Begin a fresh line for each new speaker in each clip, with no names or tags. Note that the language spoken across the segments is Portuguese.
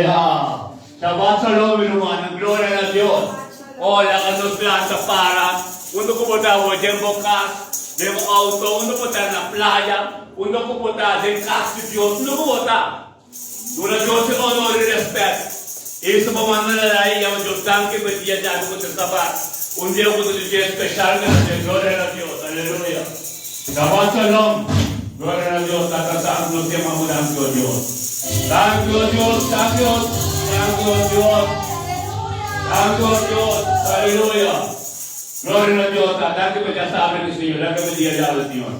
Aleluya. Shabbat Shalom, hermano. Gloria a Dios. Hola, que nos planta para. Uno como estaba en bocas, de auto, uno como está en la playa, uno como está en casa de Dios, uno como está. Durante Dios se honor y respeto. Isso para mandar aí, eu Deus tanque para dia já com o Shabbat. Dia com o dia especial, glória a Deus. Aleluia. Shabbat Shalom. Glória a Deus. Está casando no tema mudando a Deus. Thank you, Deus. Thank you. Thank you, Deus. Thank you, Deus. Aleluia. Glória a Deus. Thank you para já saber do Senhor. Thank you para dia já do Senhor.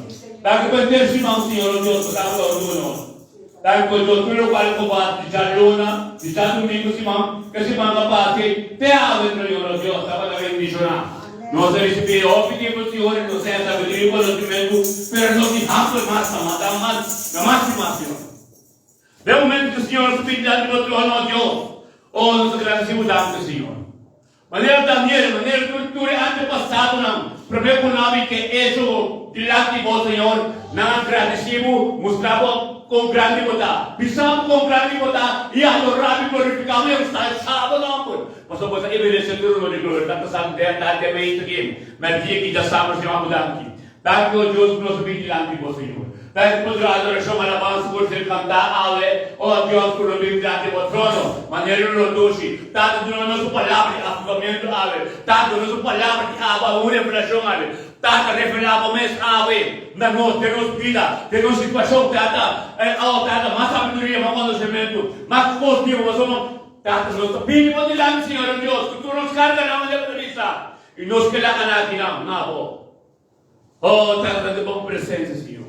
Thank you para ter simão Senhor, Deus, para dar o nome. Thank you, Deus, pelo qual combat de Luna, de domingo simão, que se manda para te ave no Deus, estava na bendição. Nós recebemos pedimos Senhor, nós essa pedimos no domingo, pero nós deixamos mais na máxima Senhor. De momento que o Senhor se pede de outro ano Deus, oh nós agradecemos tanto Senhor. Maneira que tu antepassado não, problema com nome que isso diante de vós Senhor, não agradecemos, mostrava com grande bondade, pisamos com grande bondade e adoramos e glorificamos e está sábado não. Pastor, você evidencia tudo no glória, tanto sabe até bem isso aqui, mas dia que já sabemos que vamos mudar aqui. Dá que o Deus nos vigilante por Senhor. Dá que por adoração alabança por ser cantar ave, ó Deus por vigilante por trono, maneira no doce, tanto do nosso palavra de afirmamento ave, tanto do nosso palavra de aba uma revelação ave. Tata revelava mês ave, na nós temos vida, temos situação tata, tata mais sabedoria, mais conhecimento, mais positivo, mas somos tata nós pedimos de lá Senhor Deus, que tu nos carga na mão da vista e nos que lá aqui não. Oh, dá-te boa presença, Senhor.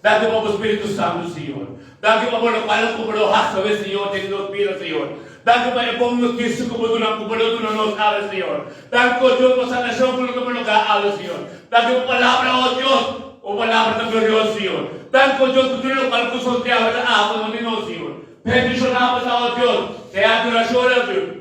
Dá-te bom Espírito Santo, Senhor. Dá-te bom para como lo hace, Senhor, tem nos pira, Senhor. Dá-te para bom notícia como tu não nos habla, Senhor. Dá-te o Deus para sanação como tu nos habla, Senhor. Dá-te uma palavra, oh Deus, uma palavra tão gloriosa, Senhor. Dá-te o Deus que tu não para que os outros diabos não tem, Senhor. Peticionamos, oh Deus, te adoração, oh Deus.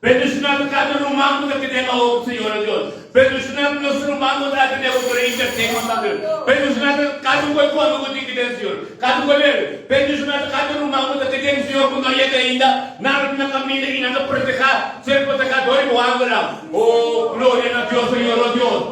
Peticionamos cada rumamo que tenha o Senhor, Deus. Peticionamos nos rumamos que tenha o Corinthians, tem uma Deus. Peticionamos cada quando que tem Senhor. Cada goleiro. Peticionamos cada rumamo que tem Senhor quando não é ainda na caminho e na proteger, ser protegido e voando. Oh, glória a Deus, Senhor, oh Deus.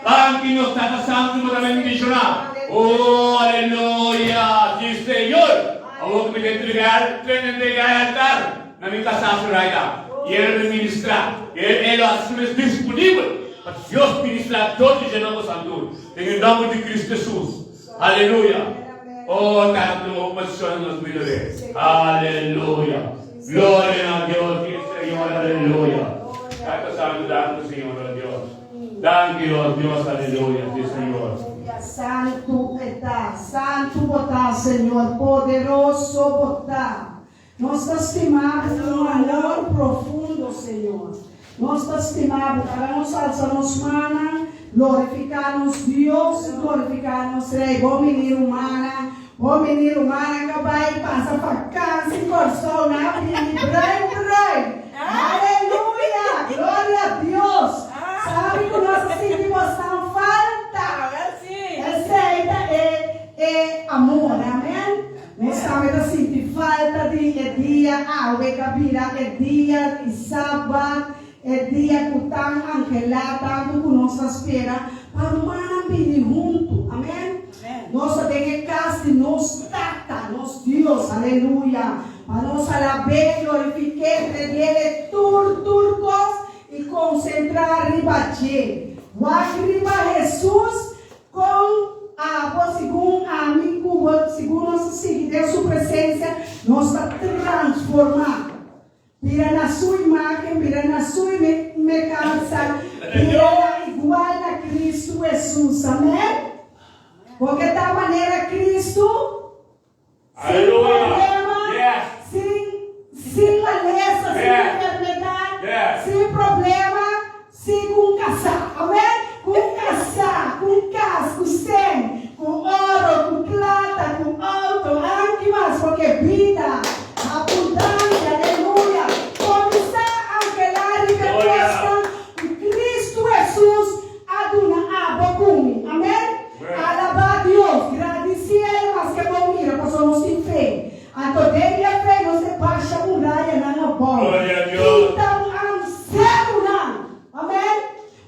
Anque nos está santo para bendicionar. Oh, aleluia. Diz Senhor, ao que me entregar altar na minha casa surada. E ele ministrar, ele assume disponível para Deus ministrar todos os novos santos, em nome de Cristo Jesus. Aleluia. Oh, tanto uma pessoa nos mira. Aleluia. Glória a Deus, Senhor. Aleluia. Tanto santo, tanto Senhor, Deus. Thank you, Deus, aleluia, Senhor.
Santo botar, Senhor, poderoso botar. Nós te estimamos com um amor profundo, Senhor. Nós te estimamos para nós alçarmos mana, glorificarmos Deus e glorificarmos Rei. Bom menino humana que vai passar vacância e corção na vida. Aleluia! Glória a Deus! Sabe que nós sentimos tão falta? Receita é amor, amém? Nós sabemos assim, falta de dia, cabira, dia de sábado, dia que tão angelado, tanto que nós espera, para nós pedir junto, amém? Nós temos casa de nós tata, nós Deus, aleluia, para nós alabar, glorificar, revelar turcos e concentrar ribache. Guarda Jesus com segundo a mim, segundo nosso seguidor, sua presença, nós está transformado. Vira na sua imagem, vira na sua semelhança, vira igual a Cristo Jesus, amém? Porque da maneira Cristo, sem problema, sem maleza, sem enfermidade, sem problema, sem com casar, amém? Com casar, com casa, com sem, com ouro, com plata, com alto, mais, porque vida, abundância, aleluia, começar a angelar e que Cristo Jesus aduna abocumi, amém? Alabar Deus, agradecer, mas que bom mira, nós somos sem fé. bom.
Glória a Deus.
Então, ang zero lang. Amém?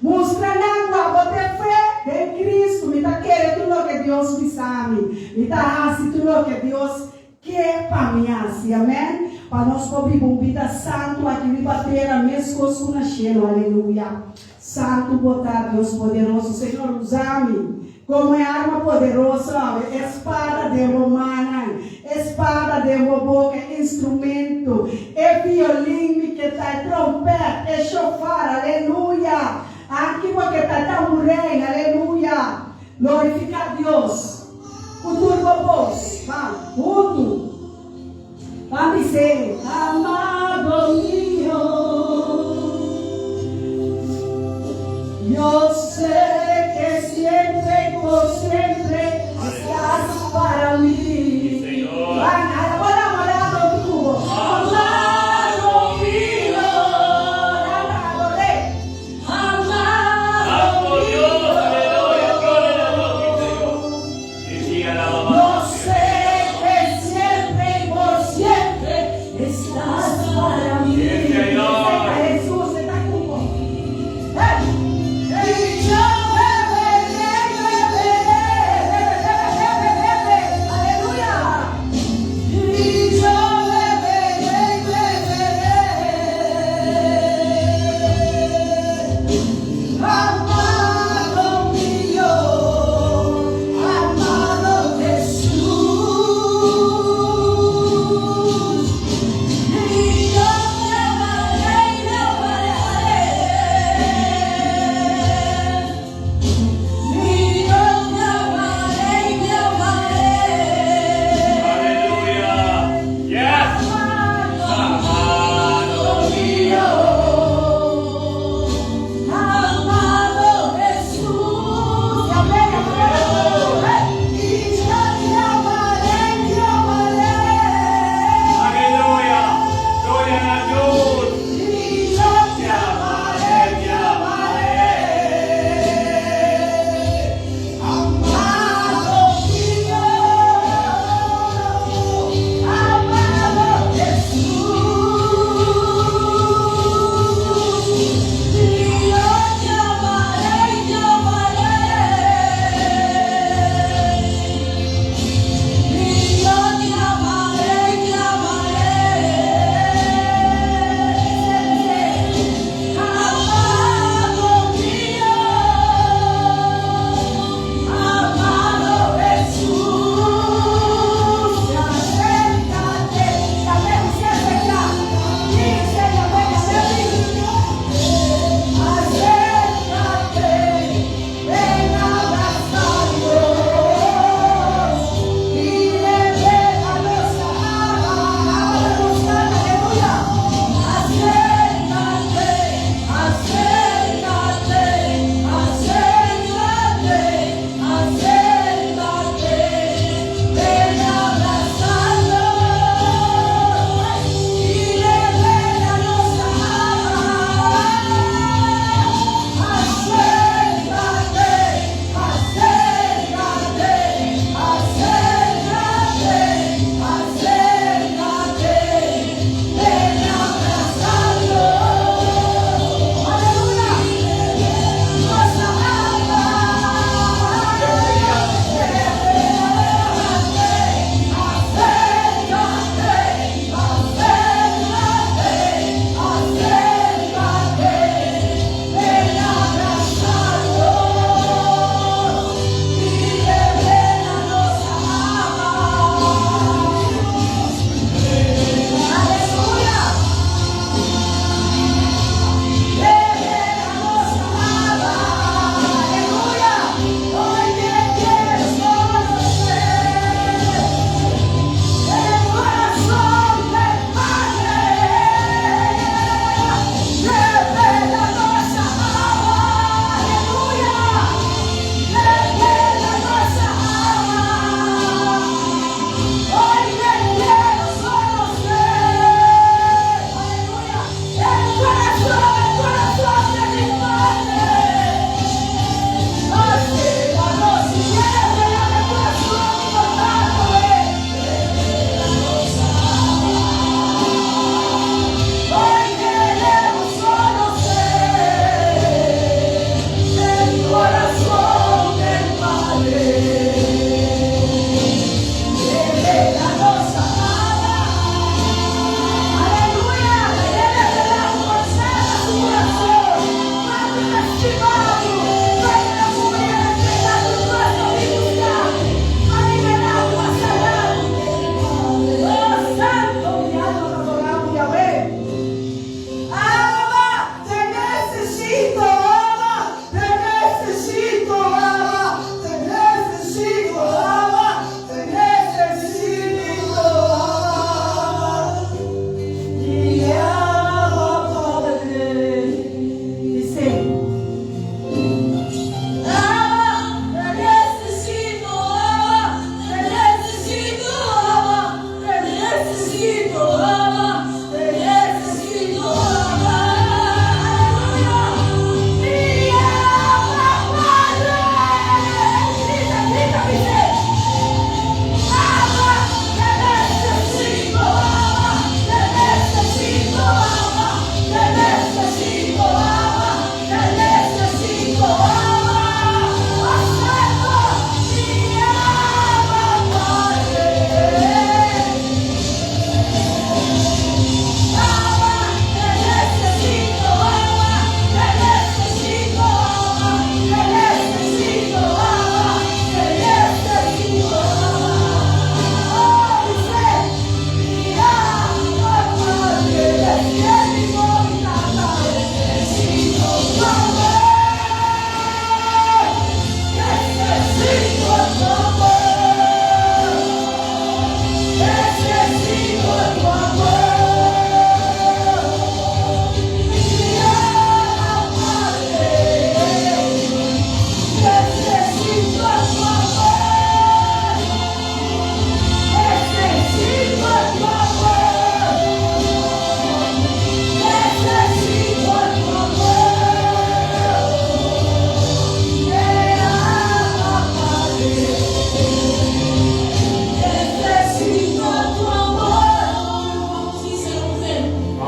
Mostra na agua de fé de Cristo. Me tá querendo tudo que Deus me sabe. Me tá assim tudo que Deus quer para mim. Amém? Para nós poder uma vida santo aqui me bater a minhas coisas com a cheiro. Aleluia. Santo, botar Deus poderoso. Senhor, usa-me como é arma poderosa, espada de romana, espada de boca, instrumento, violino que está trompete, chofar, aleluia. Aqui porque está tamborém, aleluia. Glorifica a Deus. O turbo voz, vamos, junto. Vamos dizer, amado mío, yo sé que siempre, por siempre, estás para mí.
Señor.
Amado tuyo, amado mío, amado mío. Yo sé que siempre y por siempre estás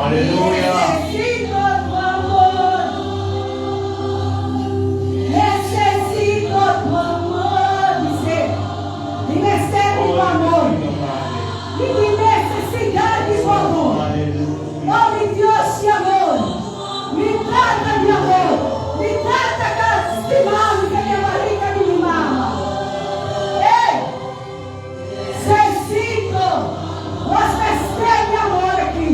Aleluya.
Necesito tu amor. Necesito tu amor. Dice, mi necesito tu amor. Y mi necesidad de tu amor. Oh, mi Dios de amor. Me trata de amor. Me trata de mami que minha barriga me mama. Ei! Necesito você ter amor aqui.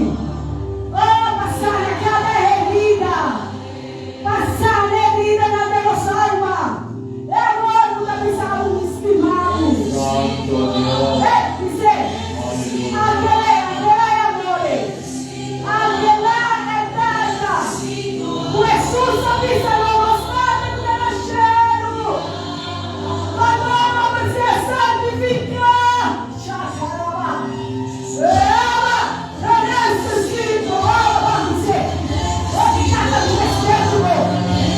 Oh, passar cada herida. Passar a herida na nossa alma. É amor que está pensando no estimado.
Santo Dios.
Dizer, aquele amore. Aquela é dada. O Jesus avisa não mostrar que era cheiro. Mas não precisa santificar. Chacaraba. Eu necessito. Dizer, obrigada do necessito.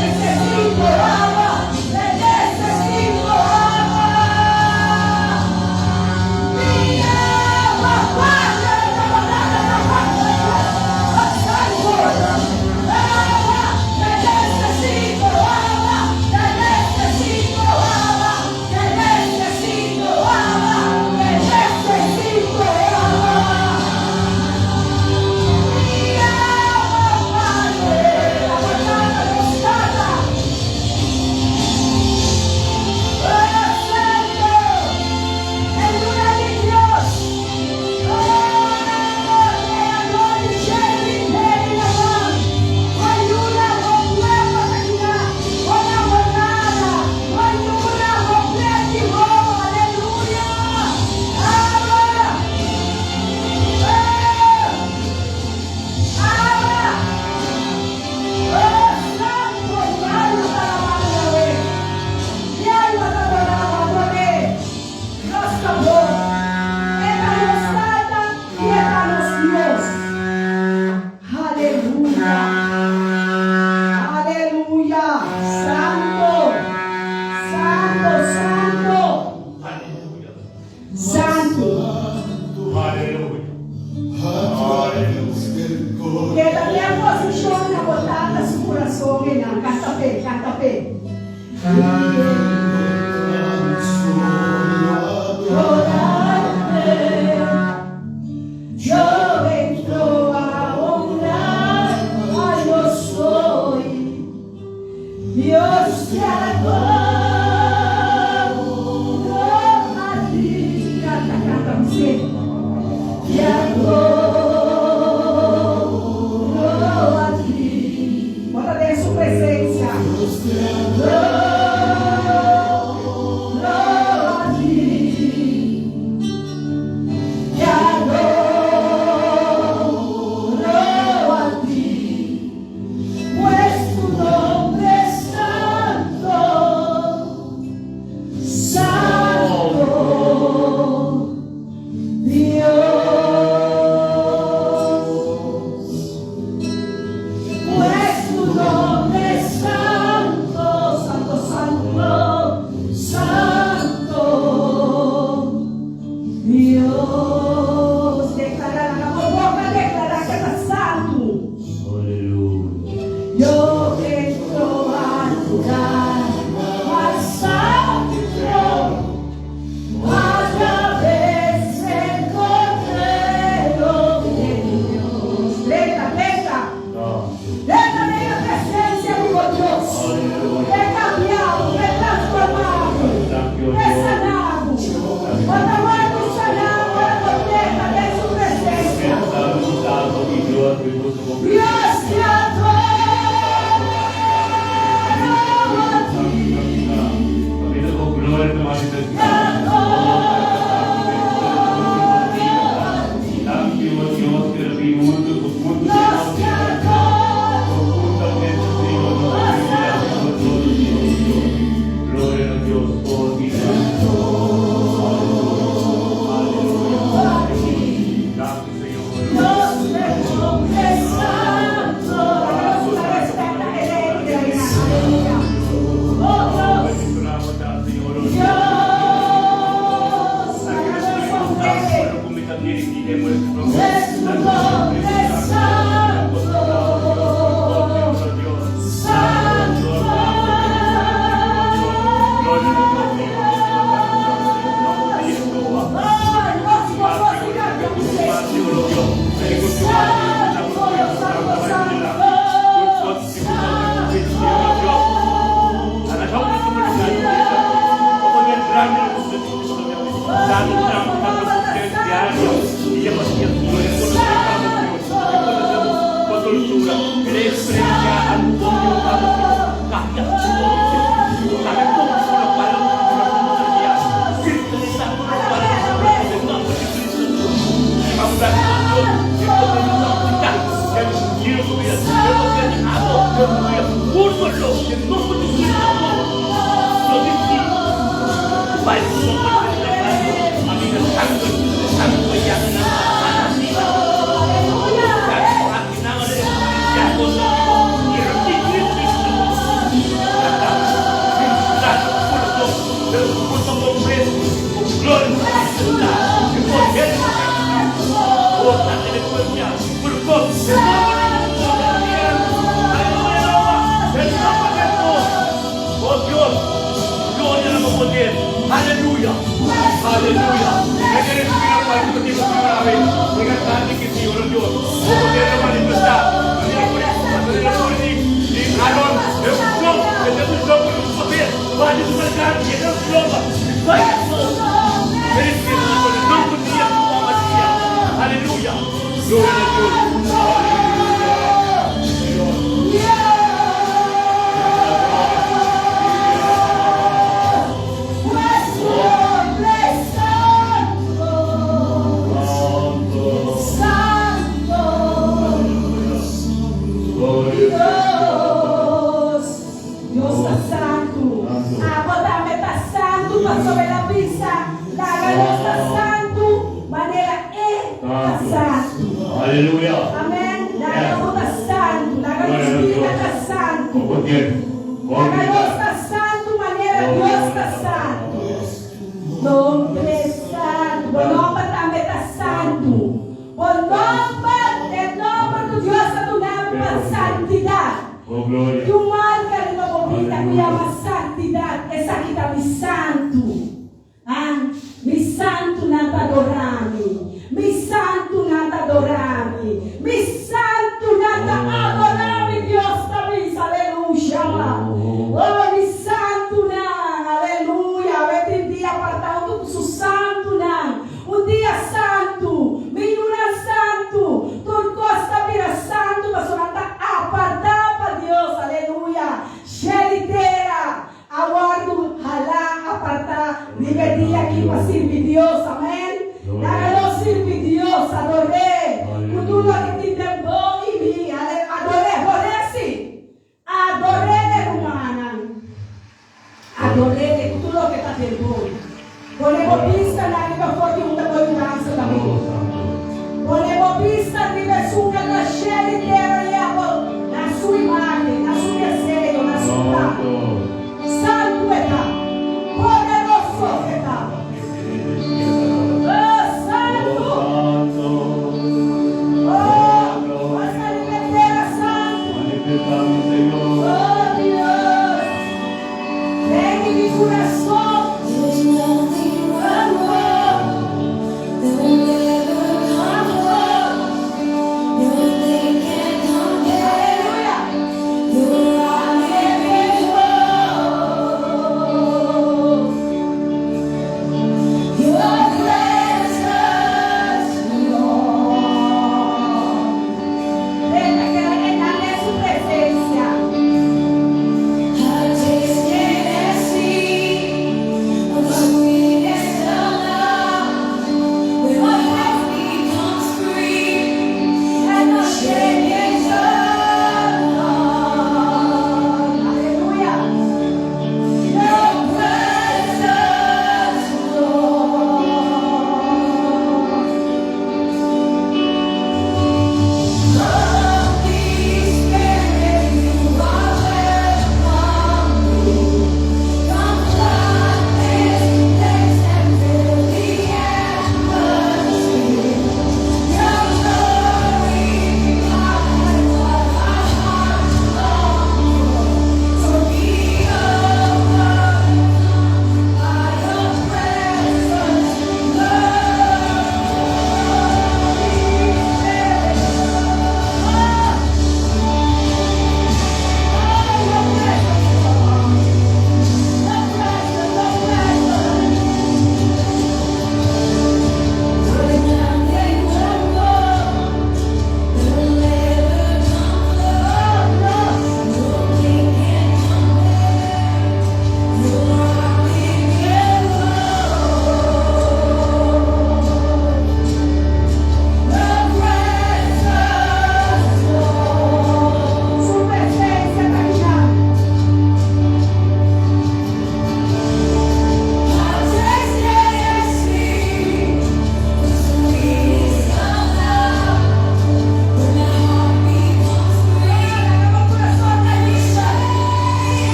Necessito água. Necessito água. Minha papai da banana da banana. Necessito água. Necessito água. Necessito água. Necessito água. Necessito água. Minha papai da banana tostada. Aleluya. Aleluya. Santo. Santo, santo.
Aleluya.
Santo.
Aleluya. Aleluya.
Que também a posiciona botada su coração na canta pe. Yo entro a honrar a yo soy. Dios te adoro a ti. Canta, você. Te adoro a ti. Bota dentro de sua presença. Adoro a ti. Te adoro a ti. Pues tu nombre es santo. Santo. Dios, pues tu nombre es santo, santo, santo, santo, Dios, declarar la boca, declarar que está santo.
Aleluya.
Yo entro al lugar más santo. A través del Cordero de Dios. Lenta, lenta. Lenta en la presencia de Dios. He cambiado, he transformado, he sanado. Cuando muerto sanado, ahora completa de su presencia. Dios te adoro a ti. Dios te
Gloria a Dios por ti.
adoro a ti.
Gracias, Señor.
Dios te confesa.
langit na ang kapatid diaryo. Iya masih gloria por los pecados de Dios. Pagkultura, experienciaan mo yung kahit kami po sila para terjadi. Kita satu para dengan Kristus. Pagkulan itu kita kita yang hidup dia. Dia ada dia urut lo yang nunggu di sini. Jadi baik semua kami sanggup yang Haleluya, haleluya. Negeri Tuhan paling penting bagi kami. Dengan kami kita orang Dios. Kemudian kami besar. Di Aron, Efrom, kita belum bersedia. Baju mereka kita belum. Baik semua. Jadi kita belum bersedia semua manusia. Haleluya. Gloria a Dios.
Sobre la pizza, la ganosa santo, manera santo.
Aleluya.
Amén. La ganosa santo, la ganosa santo. La ganosa santo, manera Dios está santo. Nombre santo, bom nome também está santo. Bom nome, el nombre de Dios es tu nombre, santidad.
Oh gloria.
Tu marca uma bonita que chama santidade. Essa aqui está me santo. Ah, me santo não te adorame. Me santo não te adorame. Me santo não te adorame. Deus também, aleluia. Oh, me santo não, aleluia. Vai um dia apartado do seu santo não. Um dia santo, menina santo. Turcosta vira santo, mas não está apartado para Deus, aleluia. Xeriteira, aguardo, halá, apartar, dividir aqui para servir Deus, amém? Hágalo servir Deus, adorei. Tudo que te deu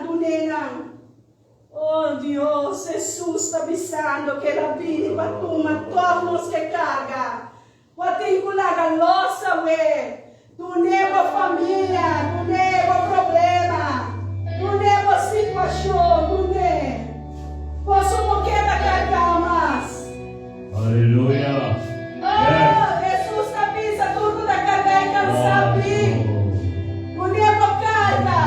do nenang. Oh Dios, Jesus está avisando que ela vini para tomar todos que carga. Wating kulaga losa we. Tu nebo família, tu nebo problema, tu nebo situação, tu ne. Posso não quebrar cargamas.
Aleluia.
Oh, Jesus avisa tudo da carga e cansado. Tu nebo carga.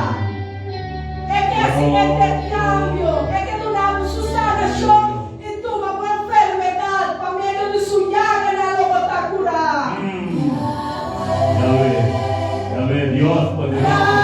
É que assim é intercâmbio. É que tu não susana show e tu uma boa enfermidade para meio de sunhaga na logotakura.
Yahweh, Dios poderoso.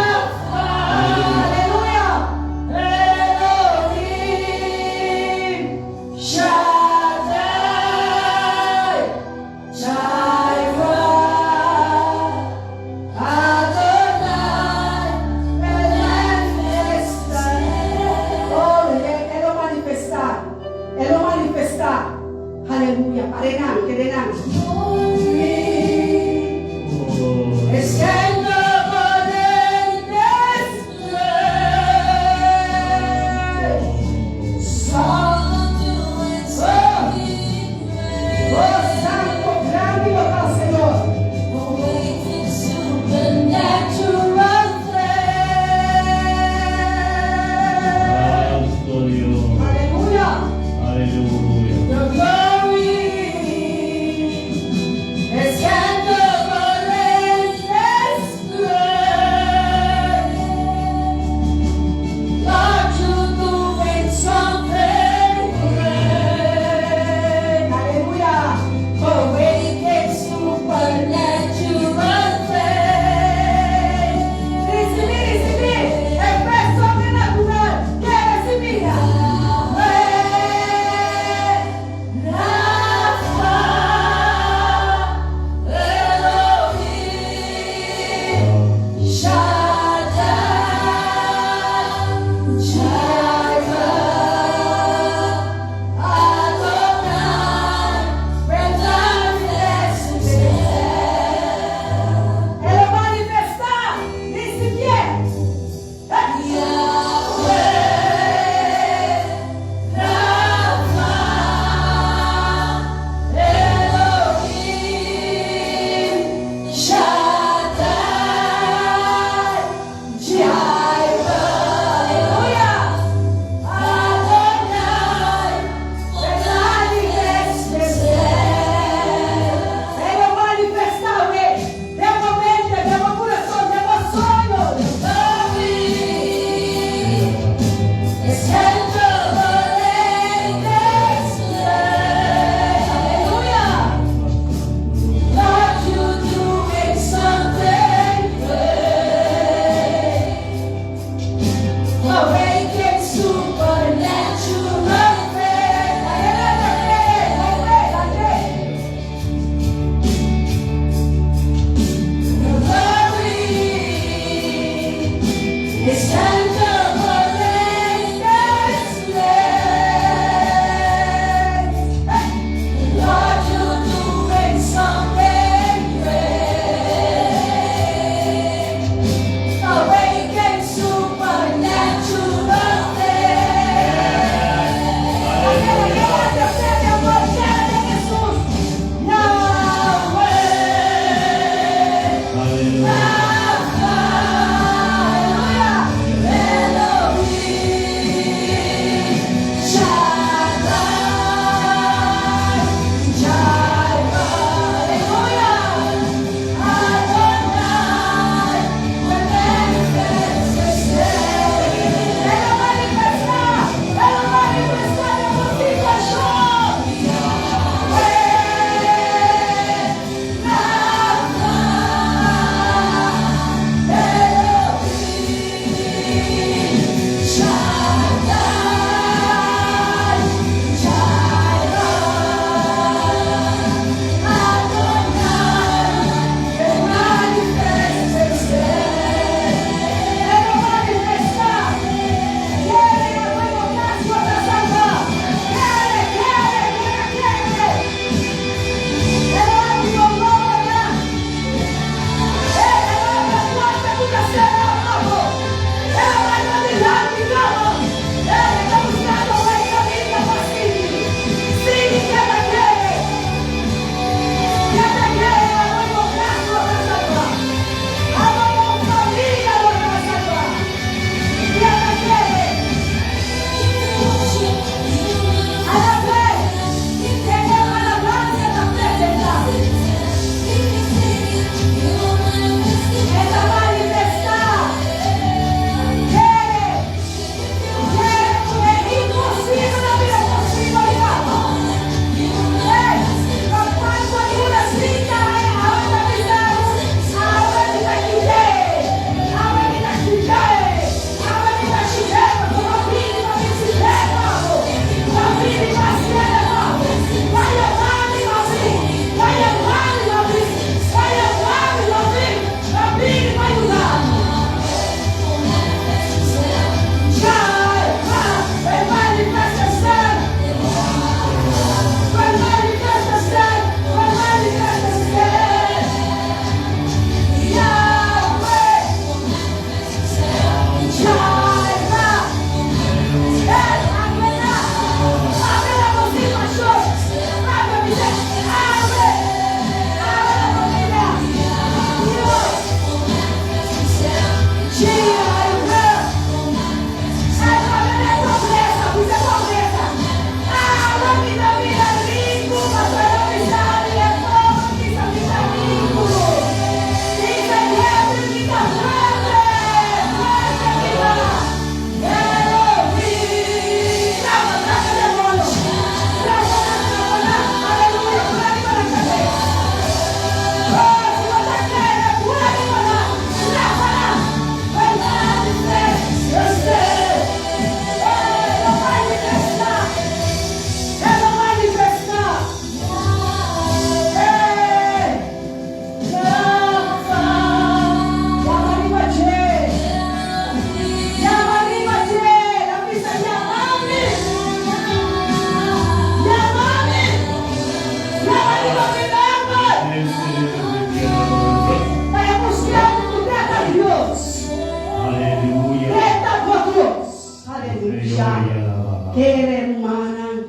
siya. Querer humana.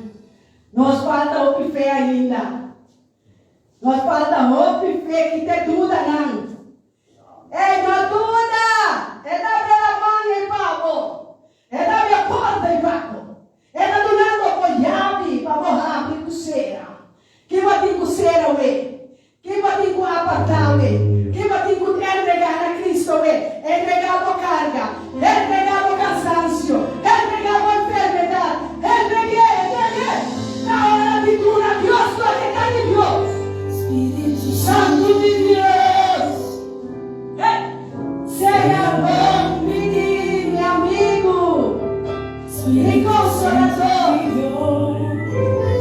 Nos falta o fé ainda. Nos falta o fé que te duda não. Ei, não duda! É da minha mãe e papo. É da minha porta e papo. É da do lado com chave para morrer abrir coceira. Que vai ter coceira, ué. Que vai ter com apartar, ué. Que vai ter com entregar a Cristo, ué. Entregar a carga. Entregar o cansancio. Entregar a enfermidade. Entreguei. Na hora de curar, Deus glorifica de Deus. Santo de Deus. Seja bom, menino, meu amigo. E consolador.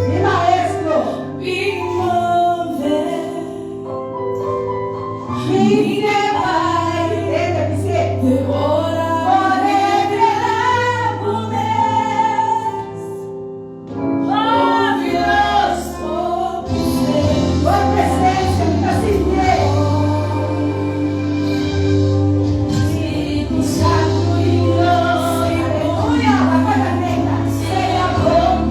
E maestro. Me vai. Eita, dizer. Aleluia, vai para a frente. Seja bom,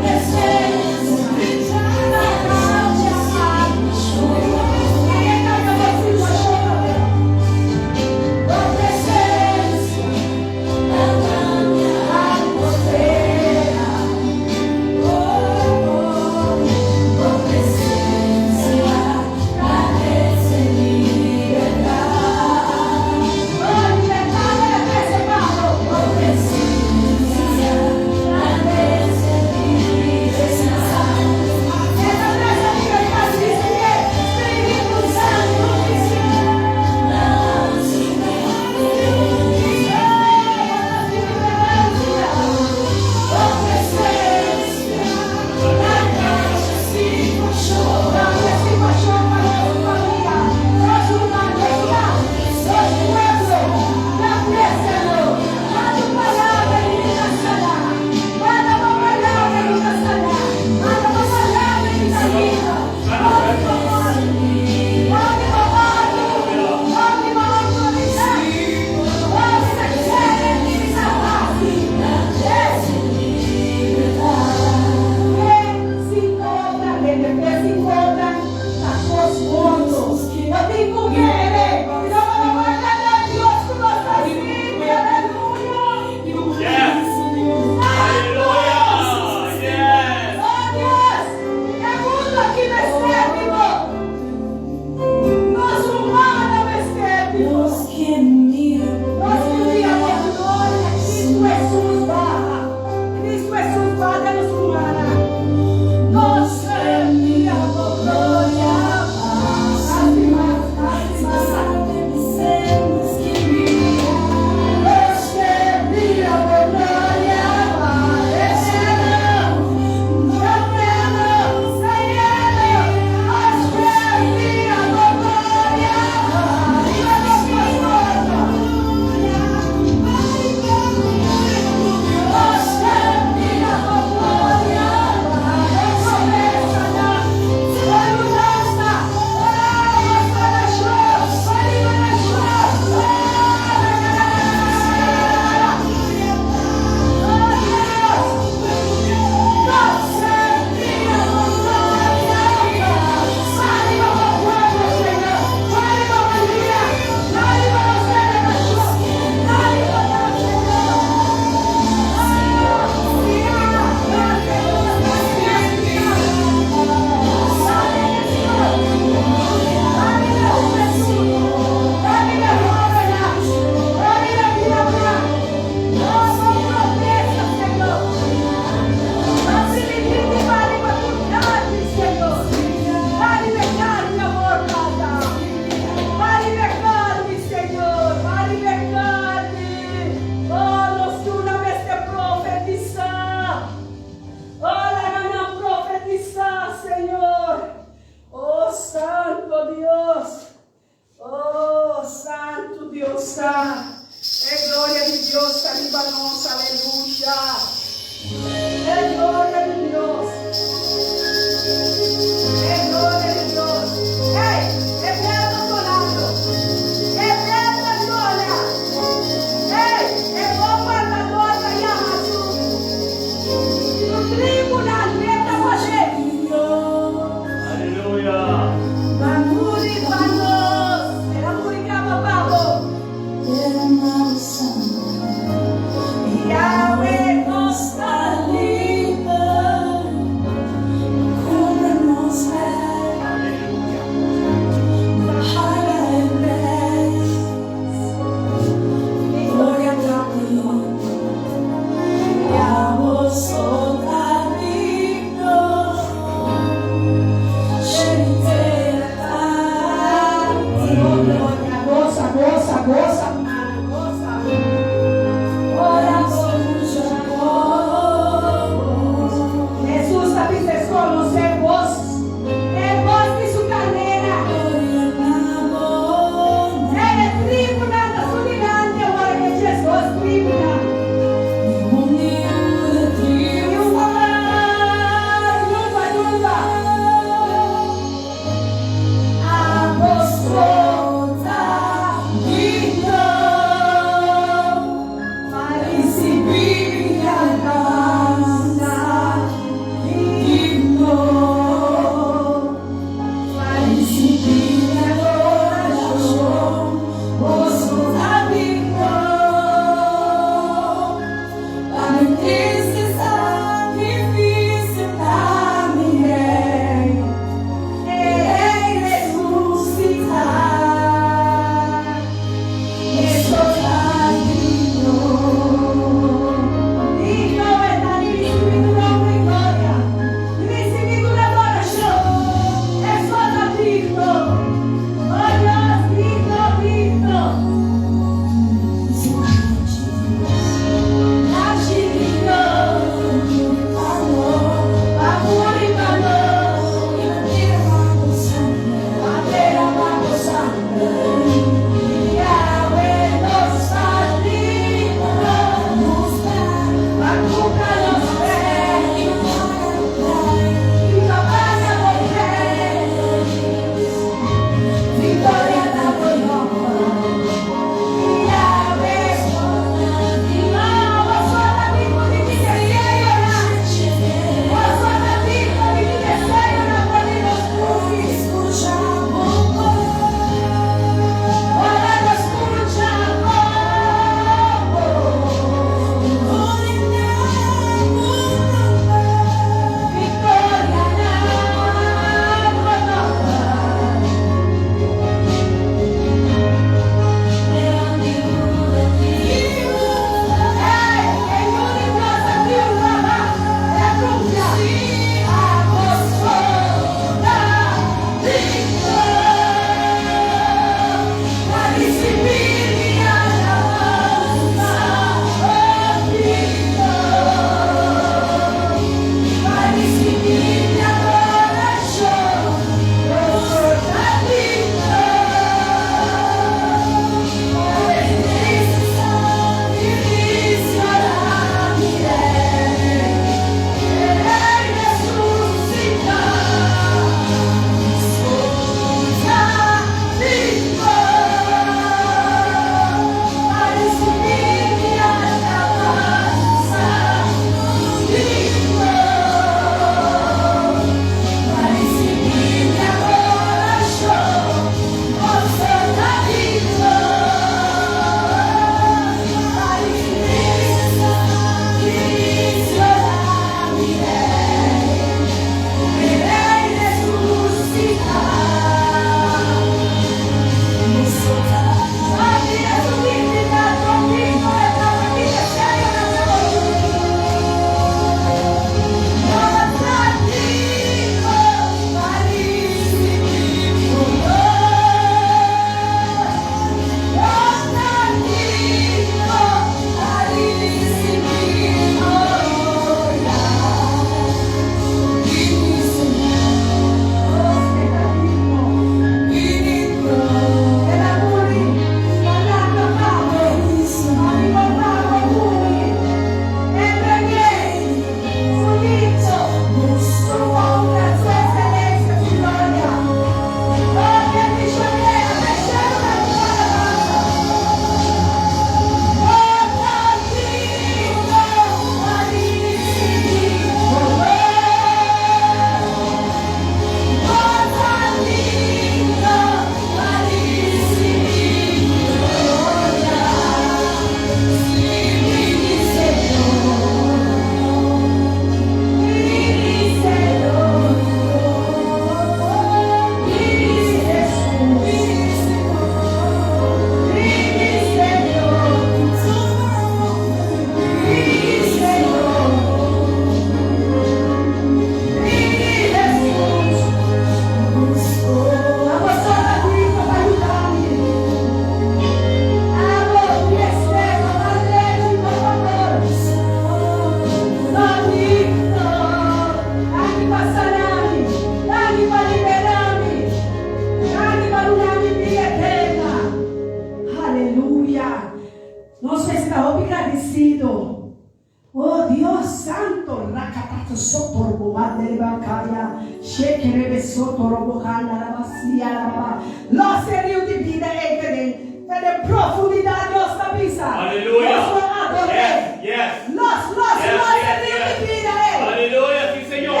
Los serios de vida en la profundidad de Dios avisa.
Aleluya.
Los
Yes, yes.
los serios de vida
Aleluya, sí, Señor.
la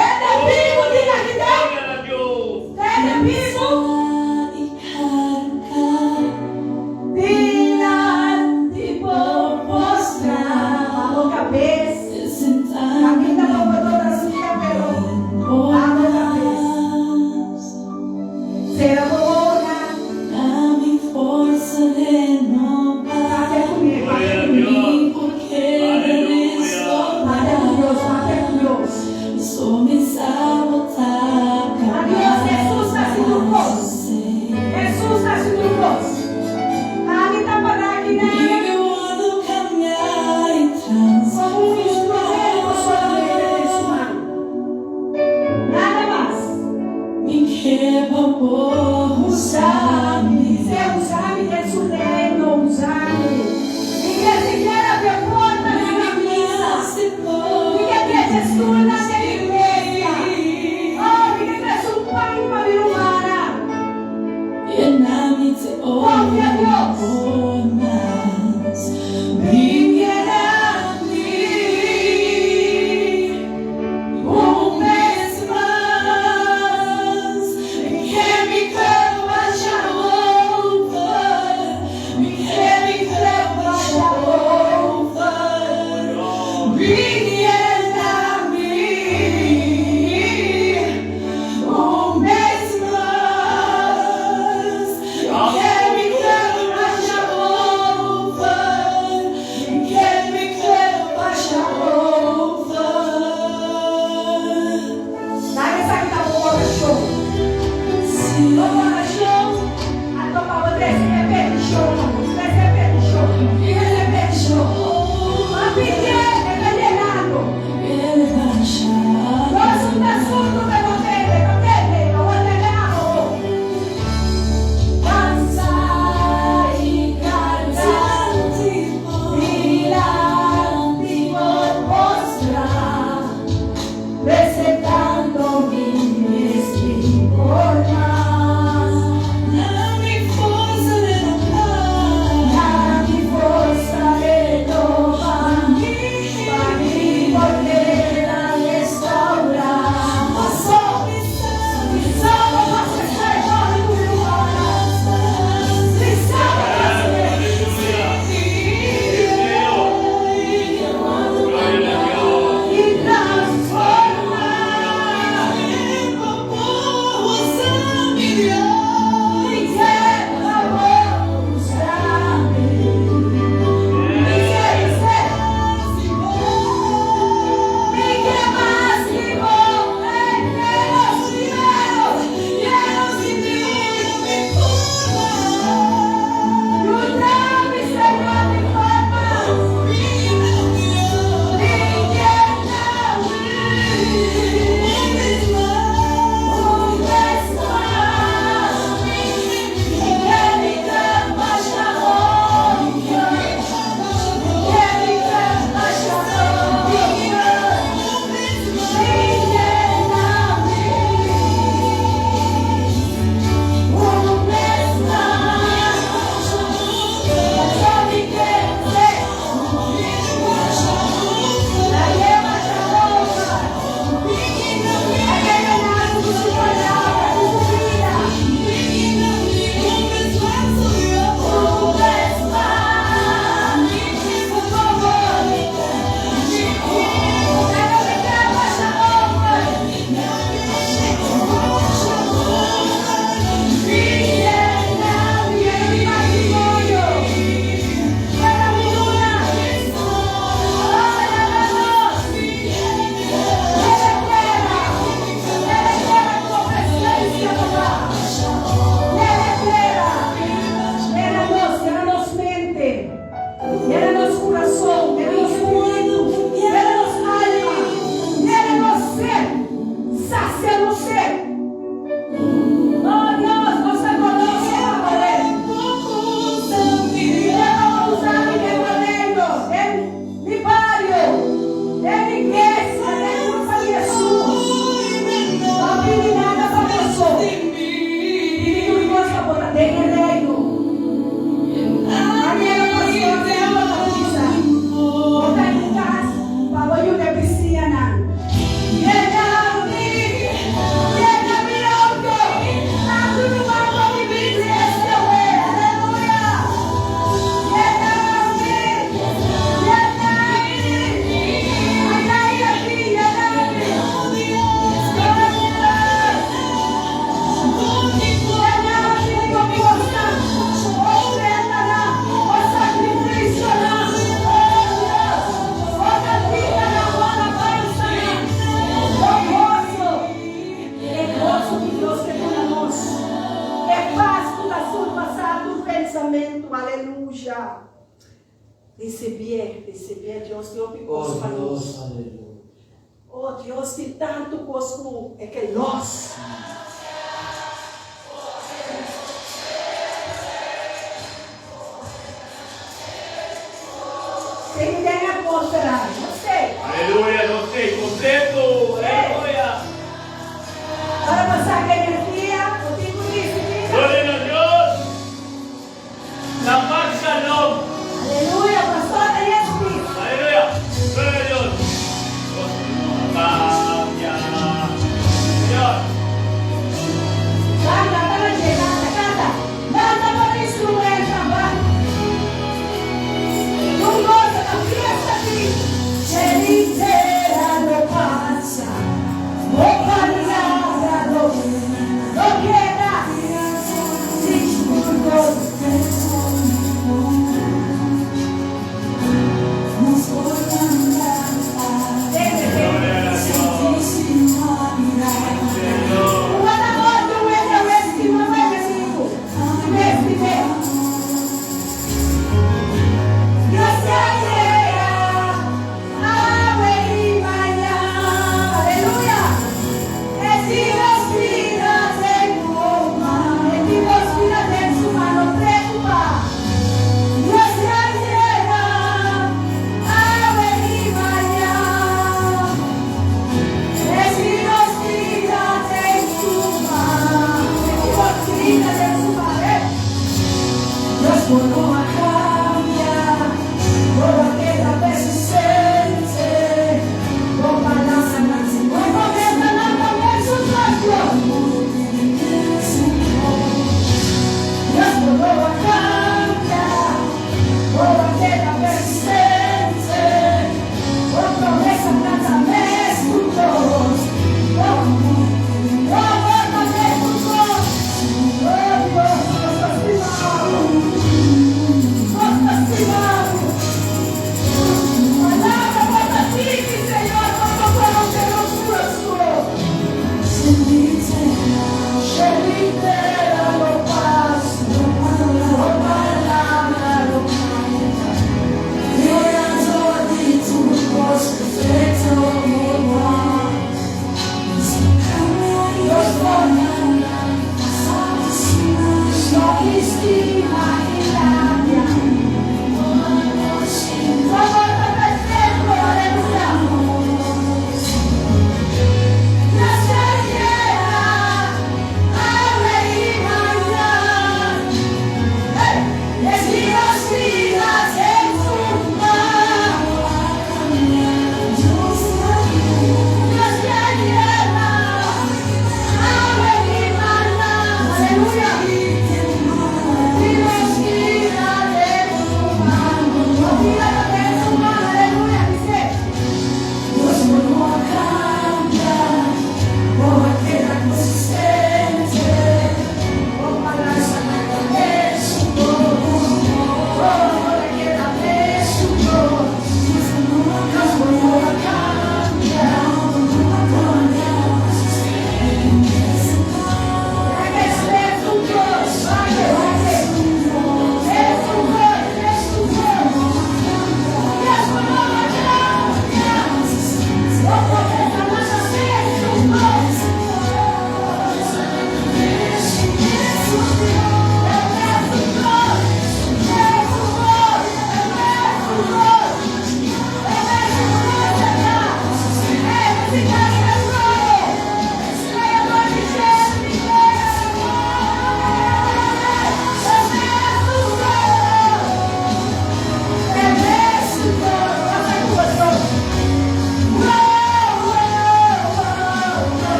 gente vivo de la vida.
Gloria a Dios.
Gente vivo. Dinanti por mostrar a cabeça. Camina como toda a sua pero a cabeça. Será boa.
Dá-me força, renova.
Até comigo,
Glória a
até comigo.
Deus.
Porque
Aleluia.
estou
Até com Deus, até com Deus.
sou me sabotar.
Adiós, Jesus nasce do poço. Jesus nasce do poço. Ali tá para aqui, né?
Eu ando caminhar e transformar.
Como um instrumento solamente nesse mundo. Nada mais.
Me quebra por
Usar-me. Ser usar-me é su reino, usar-me. Ninguém se quer ver porta na minha vida. Ninguém quer Jesus na minha igreja. Oh, ninguém quer um pai para vir humana.
Llena-me de
Confia a Deus.
hormonas. Brinquedo um mês mais. Que me cama de amor.
receber Deus tem
Oh
conosco para
Deus,
nós.
aleluia.
Oh, Deus tem tanto conosco, é que nós. Quem tem a atmosfera? Você.
Aleluya, no sé, completo. Aleluya.
Para passar a energia, o tipo de disciplina.
Gloria a Dios. La paz, shalom.
Aleluia, pastor Espírito.
Aleluya. Gloria a Dios. Cambia. Señor.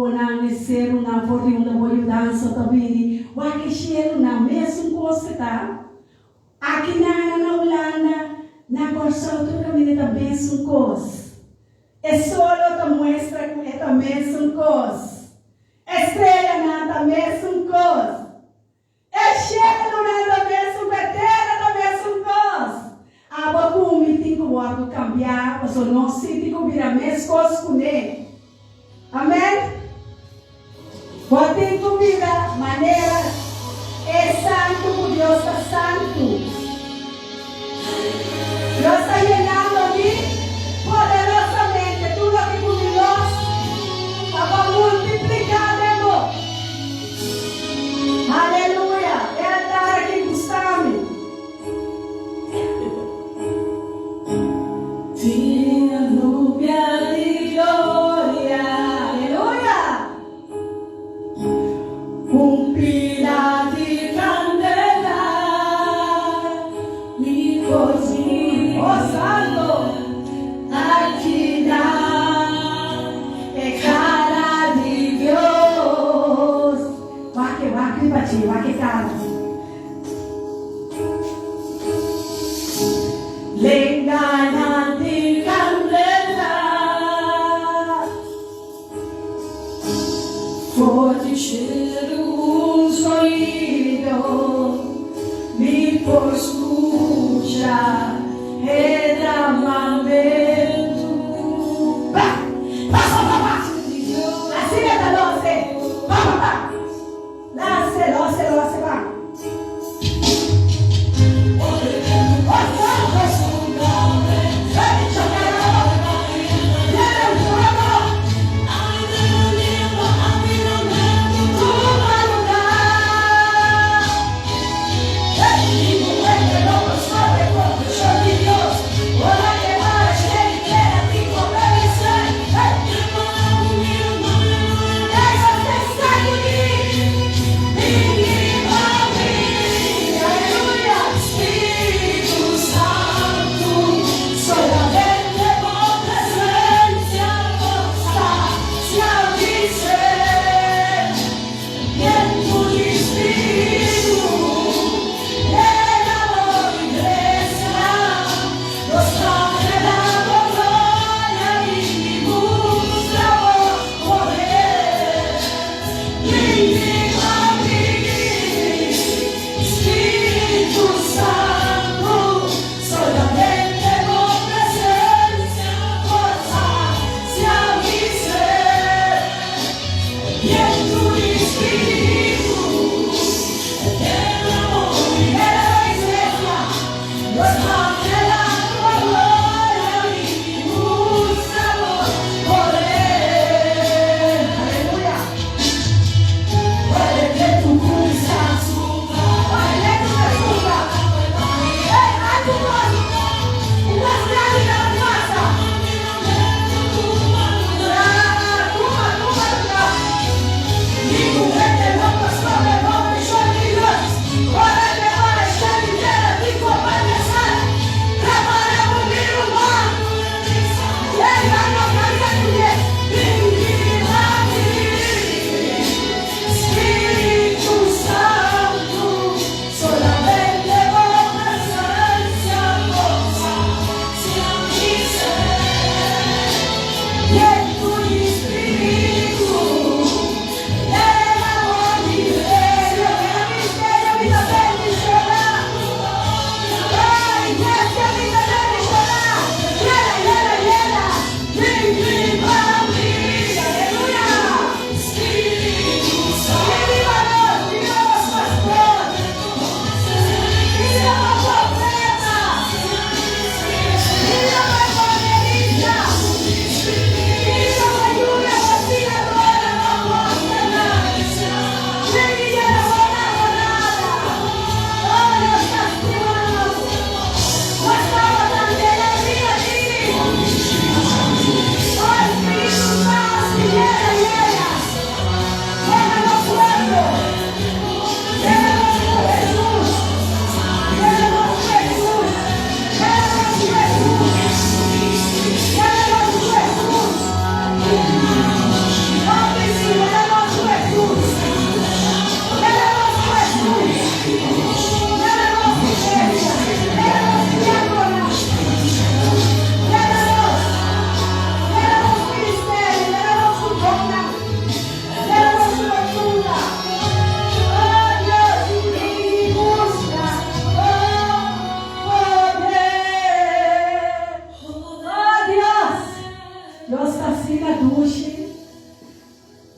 na neceru na forriunda boiudança tabiri. Wakishelu na mesmo costa. Aqui na Holanda, na Corsoto também está mesmo coisa. É solo te mostra que é a mesma coisa. Estrela não é a mesma coisa. É cheio não é a mesma coisa. Terra é a mesma coisa. Agora como tem que o cambiar, porque não se tem que virar a mesma coisa com ele. Amém? Porque tem que virar maneira é santo, porque Deus está santo. Deus está llenando aqui poderosamente tudo aquilo que nós para multiplicar de amor. Aleluia. É a dar aqui Gustavo.
Tia nubia de glória,
Aleluia.
pilar de candela, mi così,
Oh santo.
aqui na é cara de Deus.
Vai para ti, vai que cara.
Lengana de candela, forte cheiro sorrido, me postura, derramamento.
Assim é da nossa. Vamos. Lá, vai.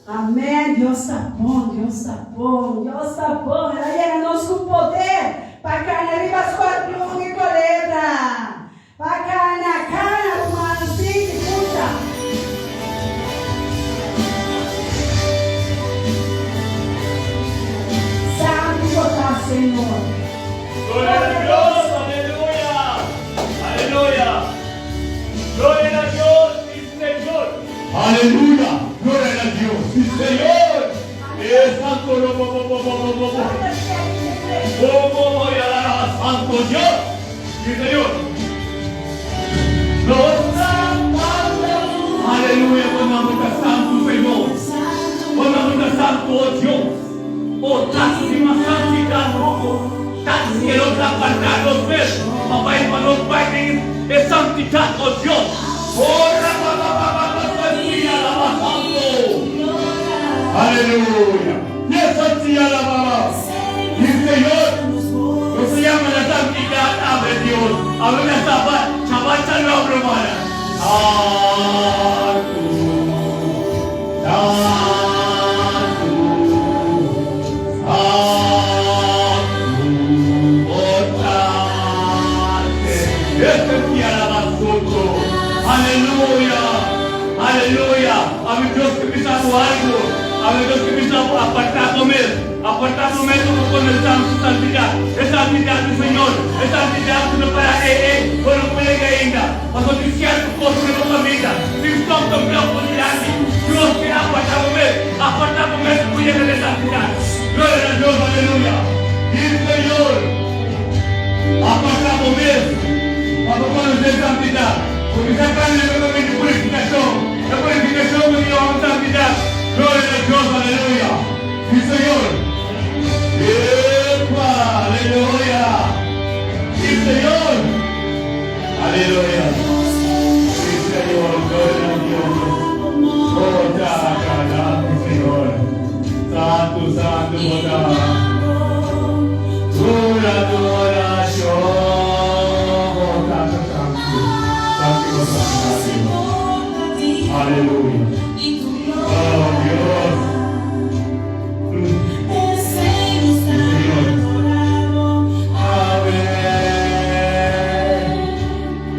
Amém. Deus está bom, Deus está bom, Deus está bom. Ele llena-nos com poder para carne viva escorpião e colebra. Para carne a carne, uma antiga e puta. Sabe botar, Senhor.
Gloria a Dios, aleluya, aleluya. Gloria a Dios, sí Señor. Aleluya, gloria a Dios, sí Señor. Es santo, ¿cómo voy a dar a santo Dios? Sí Señor. Los santos, aleluya, ponemos a santo Señor. Ponemos a santo Dios. Oh, máxima santidad, rojo. Tan cielos apartados ves, papá y para los bailes de santidad, oh Dios. Oh, aleluya. Y eso sí alababa. Y el Señor, no se llama la santidad, abre Dios. Abre la tapa, chaval, salva, hermana. Aleluya, aleluya. A mi Dios que pisa tu algo, a mi Dios que pisa apartar comer con el santo santidad. Es santidad del Señor, es santidad que no para con un pelega ainda. Mas noticiar tu cosa de nuestra vida. Si estamos tan blancos y así, Dios que apartar comer tu llena de santidad. Gloria a Dios, aleluya. Y el Señor, apartar comer, para conocer santidad. Porque esa carne no es de purificación. La purificación me lleva a santidad. Gloria a Dios, aleluya. Sí, Señor. ¡Epa! Aleluya. Sí, Señor. Aleluya. Sí, Señor. Gloria a Dios. Oh, ya, Señor. Santo, santo, pura adoración. Aleluya. Oh Dios. Señor. Amén.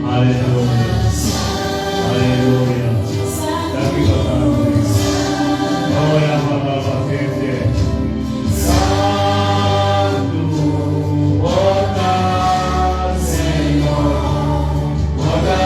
Aleluya. Aleluya. Ahora papá paciente. Santo, otra Señor. Otra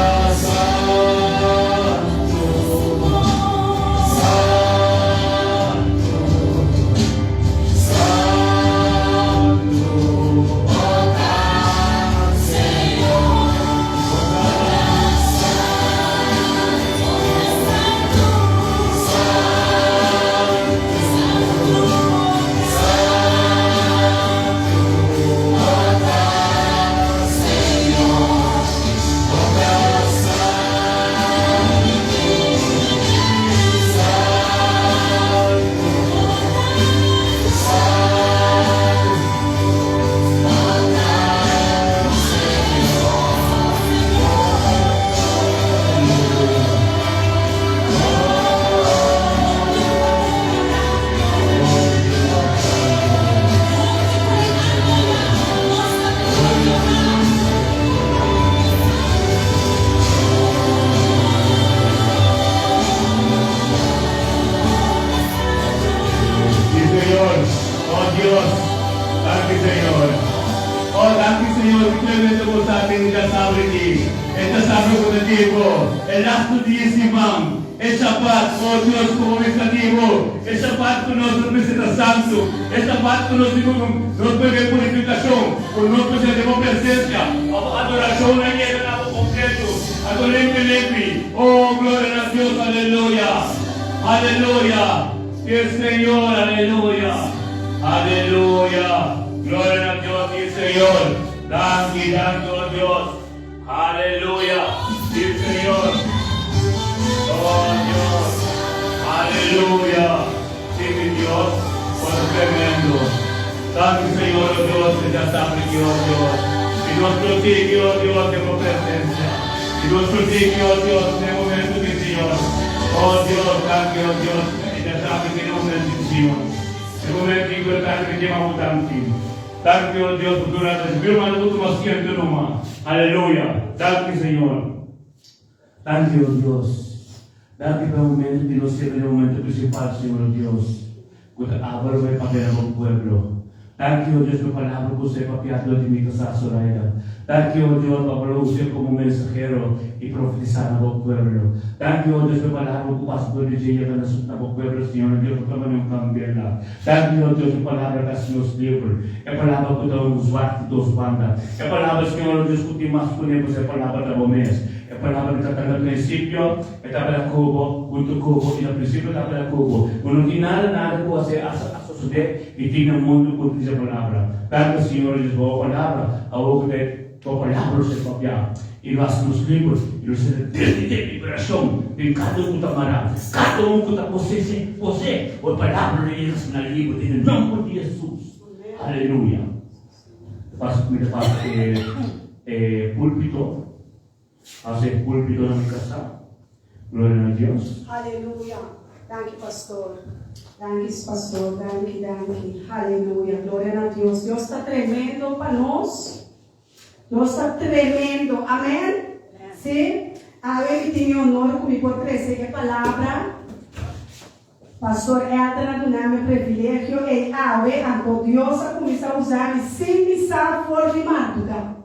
el acto diezimam, esa paz, oh Dios, como vengativo, esa paz que nos representa santo, esa paz que nos pide purificación, por nuestra presencia, adoración en el lado completo, adoremos, oh gloria a Dios, aleluya, aleluya, que el Señor, aleluya, aleluya, gloria a Dios, que el Señor, dando a Dios, aleluya. Sí, Señor. Oh, Dios. Aleluya. Sí, mi Dios. Por tremendo. Tanto, Señor, oh Dios, que ya está aquí, oh Dios. Y nuestro sitio, oh Dios, tengo presencia. Y nuestro sitio, oh Dios, tengo momento, mi Señor. Oh Dios, gracias, oh Dios. Y ya está aquí, Señor. En momento en que estás que llevamos tanto. Thank you, Dios, por tu gracia. Firma tu siento nomás. Aleluya. Thank you, Señor. Thank you, Dios. Thank you por el momento de los siempre, el momento principal, Señor Dios. Que te abra el papel al pueblo. Thank you, Dios, por la palabra que usted papiado de mi casa sola. Thank you, Dios, por hablar usted como mensajero y profetizar al pueblo. Thank you, Dios, por la palabra que pastor de ella que nos está al pueblo, Señor Dios, por cómo cambiarla. Thank you, Dios, por la palabra que nos livra. É palavra que nos guarda dos bandas. É palavra, Senhor, Deus, que mais podemos, é palavra da bomês. É palavra que está no princípio, está para cubo, muito cubo, e no princípio está para cubo. Não tem nada que você suceder e tem no mundo com essa palavra. Tanto, Senhor, Deus, boa palavra, ao que tua palavra você copiar. E nós nos livros, e nós temos liberação em cada um que está marado. Cada um que está você, a palavra de Deus na livro, em nome de Jesus. Aleluia. Faço comida para púlpito. Fazer púlpito na minha casa. Glória a Deus.
Aleluia. Danke, pastor. Danke, pastor. Danke. Aleluia. Glória a Deus. Deus está tremendo para nós. Deus está tremendo. Amém? Sim? Amém. Tenho honor comigo por trazer a palavra. Pastor Elton, do nome privilégio, e então Deus começa a usar sem pensar fora de madruga.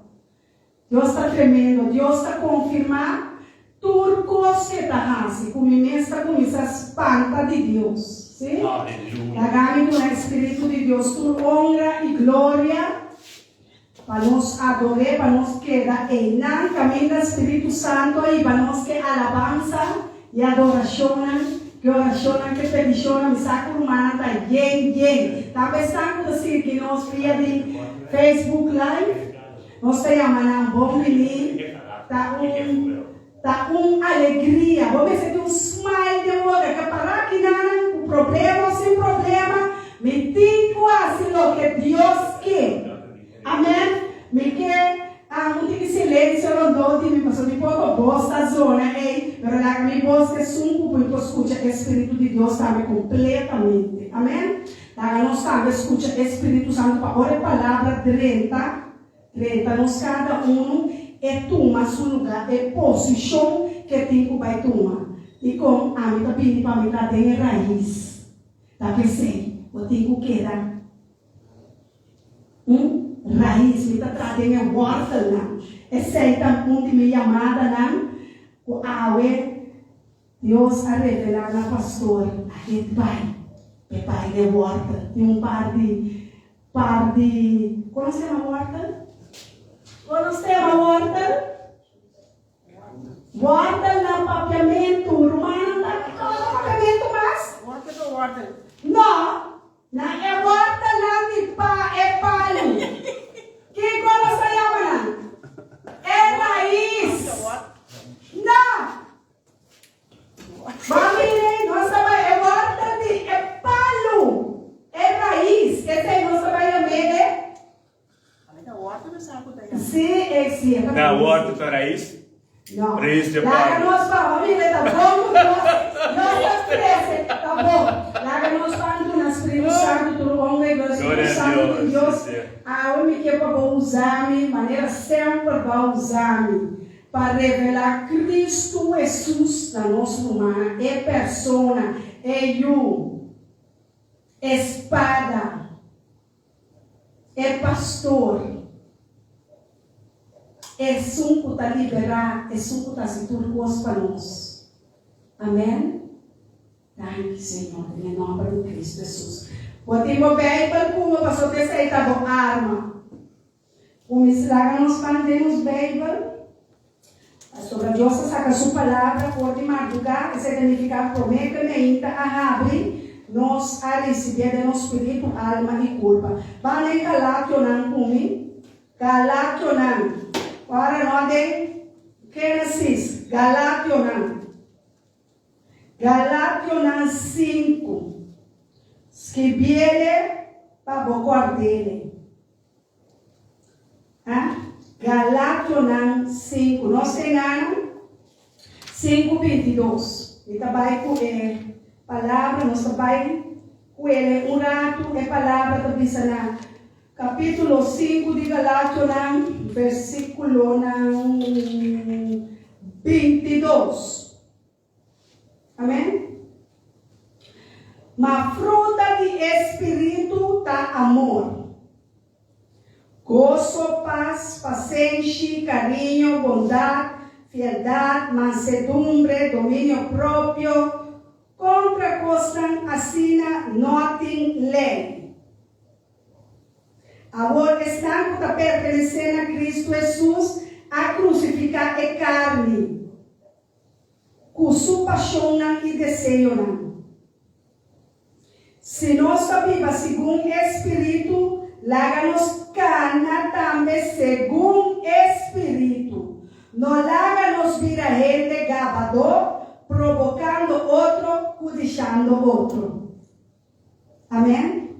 Deus está tremendo, Deus está confirmando turcos que está assim, como mestra começa a espantar de Deus. Sim?
Aleluia.
Dá-me do Espírito de Deus, por honra e glória, para nos adorar, para nos quedar em não caminho do Espírito Santo e para nos que alabança e adoração. Que oração, que petição, me saca humana, está bem. Está pensando assim que nós via de Facebook Live, nós temos um bom menino, está alegria, vamos ver se tem smile de boca, que para que não, com problema ou sem problema, me digo assim o que Deus quer. Amém? Me quer. Muito que silêncio não dou, me passou de pouco bosta zona, mas lá que me bosta é sunco, porque eu escuto o Espírito de Deus também completamente. Amém? Lá que nós também escuta o Espírito Santo para orar a palavra 30, nós cada um toma seu lugar, posição que tem que vai tomar. E como a mim está pedindo para mim estar em raiz, está pensando, eu tenho que quedar. Raiz, me está trazendo horta, não. Essa é a minha chamada, não. O Aue, Deus a revelar na pastor, a gente vai, pai de horta. Tem par de, como se chama horta? Como se chama horta? Horta no papiamento, romano, não papiamento mais?
Horta do horta.
Não, não é horta, não é palo. Que como se chama? É raiz. Não. Mami, nós sabemos, é horta de palo. É raiz. Que tem nós sabemos meio.
Da horta não sabe o que é.
Sim.
Na horta da raiz?
Não.
Raiz de
Lá
palo.
nós vamos, amiga, tá bom? Nós cresce, tá bom? Lá nós vamos no Espírito Santo, tudo bom, né? Espírito Santo de Deus. A homem que vai usar-me, maneira sempre vai usar-me para revelar Cristo Jesus na nossa humana. É persona, é eu, é espada, é pastor. É sunco para liberar, é sunco para se turcos para nós. Amém? Ai, Senhor, em nome de Cristo Jesus. Botemos bem para como passou desse aí, tá bom? Arma. O mistério nos mantemos bem, sobre Deus saca sua palavra, pode madrugar, que significa promete a abrir, nós a receber de nosso espírito, alma e culpa. Vão em Galationan comigo? Galationan. Para nós de Gênesis, Galationan 5, scriviere para guardare. Galationan 5, nós temos 5:22. Ita vai com palavra, nós vai Ele, um rato, é palavra da bisa na capítulo 5 de Galátia, versículo 22. Amém? Mas fruta de Espírito tá amor, gozo, paz, paciência, carinho, bondade, fidelidade, mansedumbre, domínio próprio. Contra costan assina nothing lei. Agora estão que pertencendo a Cristo Jesus a crucificar a carne, com sua paixão e desejo. Se nós vivemos segundo o Espírito, láganos cana também segundo o Espírito. Não láganos vira gente gabador, provocando outro, codiciando outro. Amém?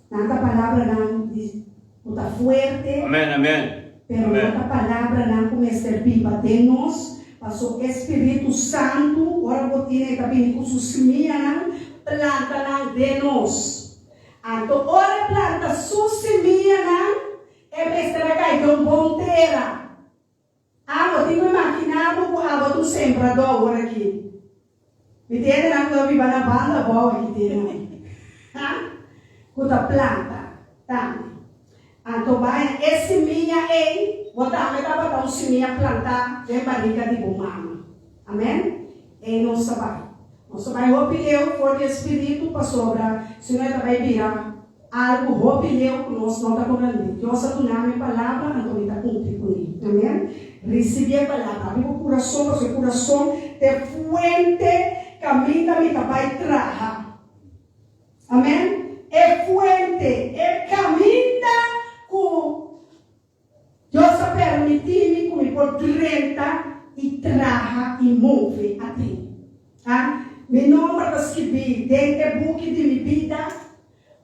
Nada palavra não está forte.
Amém, amém.
Pero nada palavra não começa a viva de nós. Passou Espírito Santo. Ora botina também com sua semente planta não de nós. Então ora planta sua semente não é mestra cai de bom terra. Eu tenho imaginado que eu tenho sembrador aqui. Me entende? Não estou vivendo na banda boa aqui. Kuta planta. Tá? Então, vai, esse minha aí, botar um seminha plantar de barriga de bomama. Amém? E não se vai. Não se vai roubar por Espírito para sobrar. Se não é vai virar algo roubar que nós não está cobrando. Deus a nome a palavra, então está cumprindo com ele. Amém? Receber a palavra. Abrir o coração, porque o coração de fuente caminha e vai trazer. Amém? É fuente, é caminha com Deus permitir-me comer por 30 e traga e move a ti. Meu nome é escrever dentro do book de minha vida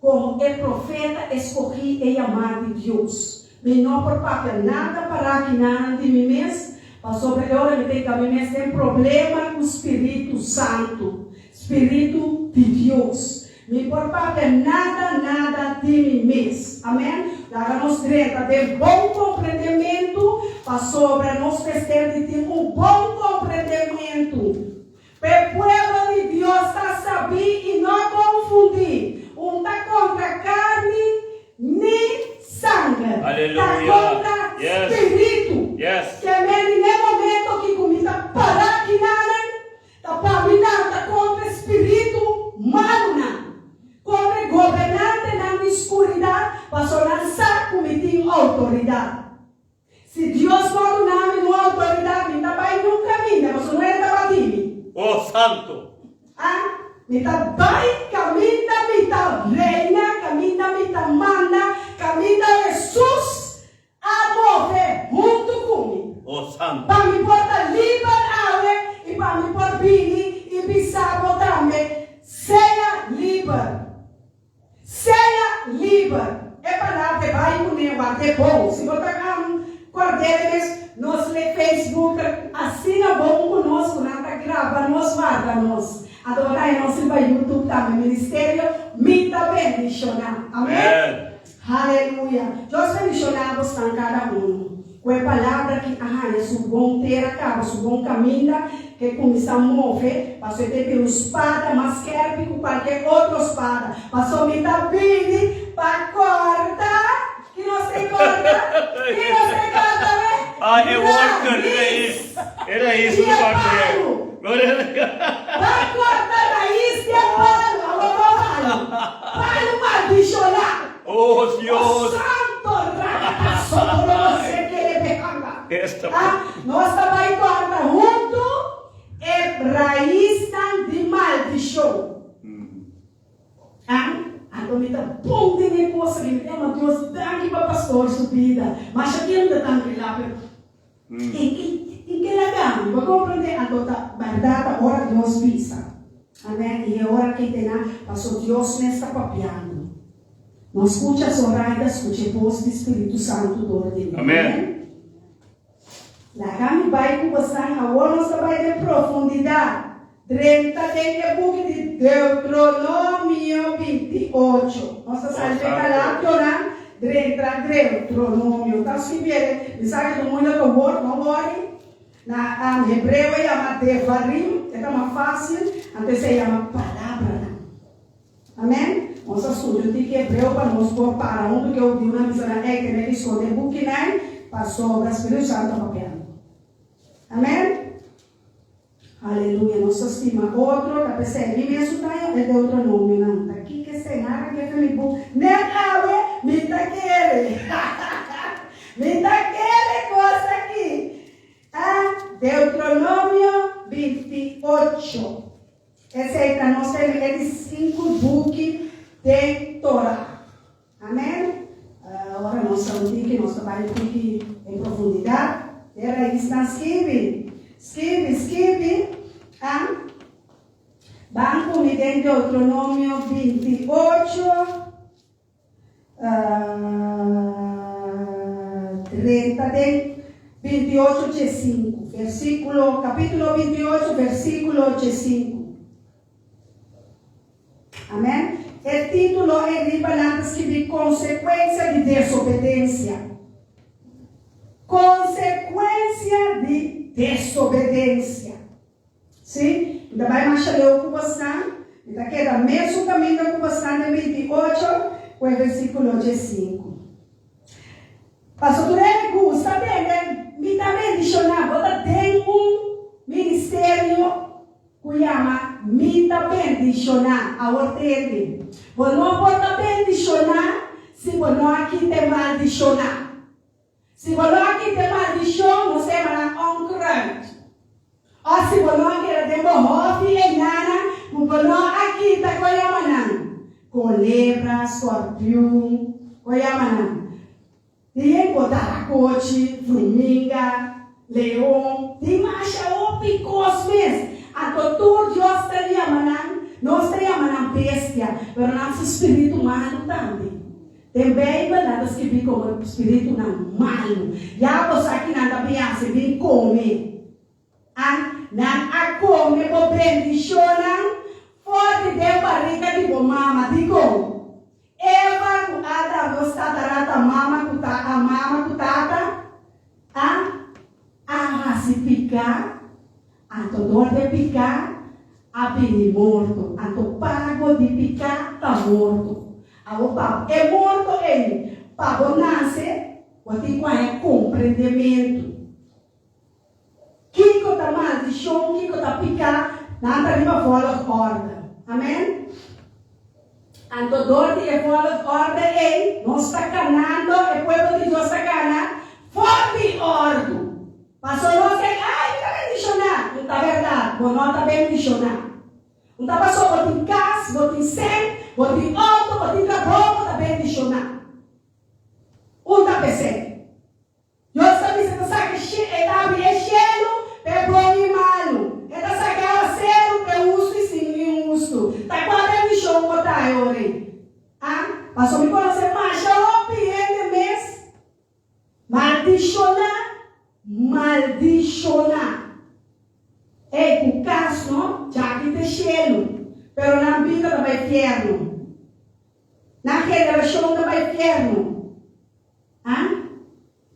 como é profeta escolhi e amado de Deus. Meu nome por papel nada para que nada de mim mesmo. Mas sobre agora me tem que mim mesmo tem problema com o Espírito Santo, Espírito de Deus. Me por papel nada de mim mesmo. Amém? Dá-nos direito de bom compreendimento para sobre nós ter de ter bom compreendimento. Para o povo de Deus está sabendo e não confundir. Está contra carne nem sangue.
Aleluia.
Está contra espírito.
Yes.
Que no momento que comida para que nada, está contra espírito malo. Contra governante na escuridão, para lançar comida autoridade. Se Deus não dá uma autoridade, não vai no caminho, mas não é da batida.
Oh, santo.
Mita vai, caminha, mita reina, caminha, mita manda, caminha Jesus a mover junto comigo.
Oh, santo.
Para me portar livre e para me portar bem e pisar também. Seja livre. Seja livre. É palavra que vai comigo, é bom. Se você cordeles, nós no Facebook, assina bom conosco, nada grava, nós guarda nós. Agora nós vai no YouTube também, Ministério Mita Bendicionar. Amém? Aleluia. Deus bendicionamos a cada um. Com a palavra que é seu bom ter acaba, seu bom caminho, que começa a mover, passou ter pela espada, mas quer que qualquer outra espada, passou me dar bem para cortar, que não se corta, né?
É worker, era isso,
Vai cortar raiz de pano, pano maldicionar.
Oh, Deus.
Santo raca sobre você que ele pecava. Nós vai cortar junto é raiz de maldição. Então me dá bom de negócio, me dá uma Deus daqui para pastor subida, mas aqui não está tranquilo. Em que lugar? Vou compreender a toda verdade, agora Deus visa. Amém? E é hora que tem passou Deus nesta papiando. Não escute as oradas, escute a voz do Espírito Santo do ordem.
Amém.
Lá me vai com você, agora nós vai de profundidade. 30 tem o book de Deuteronômio 28. Nossa sabe que lá, Deuteronômio. Então, se vier, sabe que o mundo é bom, não worry. Na hebreu é chama Devarim, é mais fácil, antes se chama palavra. Amém? Nossa estudo tem que hebreu para nós pôr para onde que eu digo na missão é que ele esconde o book, né? Passou para o Espírito Santo papel. Amém? Aleluia, nossa estima. Outro, tá pensando, me mesmo tá é Deuteronômio, não. Tá aqui que se nada que é me bom. Nem awe, me tá querendo. Me tá querendo coisa aqui. Ah, Deuteronômio 28. Esse aí tá nós temos de 5 books de Torá. Amém? Agora nós estamos aqui, nós trabalhamos aqui em profundidade. Era isso, na escreve. Banco me tem Deuteronômio 28, 30, tem 28, 5. Capítulo 28, versículo 5. Amém? O título é Ribalantes que de consequência de desobediência. Consequência de desobediência. Sim? Ainda vai mais ler o Cubastão. Ainda queda mesmo caminho do Cubastão de 28, com o versículo 5. Pastor Turene gusta bem, me também adicionar, tem ministério que chama me também adicionar ao termo. Você não pode adicionar se você não aqui tem maldicionar. Se você aqui tem maldição, você vai onkrant. Ou se você aqui tem bohofi e nana, você aqui está com culebra, escorpião, tem cotaracote, formiga, leão, tem macha ou picos mesmo. A tortura Deus teria manam, nós teria manam bestia, mas nosso espírito humano também. Também baladas que ficam como espírito malo. Já você aqui na cabeça vem comer. Não a come, o bendicionam, forte de barriga de mama, digo. Eva com Adam, você tatarata mama com tata, se picar, a dor de picar, a bem morto, a to pago de picar, tá morto. O papo é morto ele. Papo nasce, o tipo é compreendimento. Kiko tá maldição, Kiko tá picar, nada riba fora de ordem. Amém? Anto dor de fora de ordem é, nós está canando, o povo de Deus está canando, fora de ordem. Passou nós que, está bendicionado. Não está verdade, não está bendicionado. Não está passou, bote em casa, bote em sem, bote em alto, bote em trabalho, está bendicionado. Não está pensando. Deus sabe se você é cheio, é bom e malo. É da sagrada cero, é uso e sim uso. Está com a bendição, botar aí. Passou me conhecer mais, já opiei mês. Maldicionar. É o caso, já que tem cheio. Pero na vida também inferno. Na geração também inferno.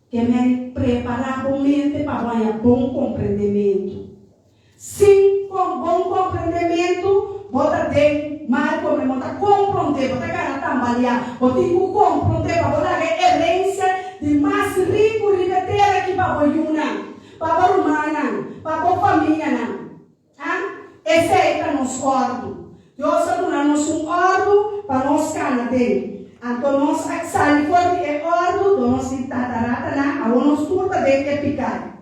Que me preparar a mente para um bom compreendimento. Sim, com bom compreendimento, você tem mal compreender, você quer trabalhar, você tem que compreender para você ter herência de mais rico e de terra que para o para o humano, para a família. Esse aí está nos ordo. Deus está dando-nos ordo para nós cantar dele. Então, nós saímos fora de ordo, nós tatarata, a nós turta de que picar.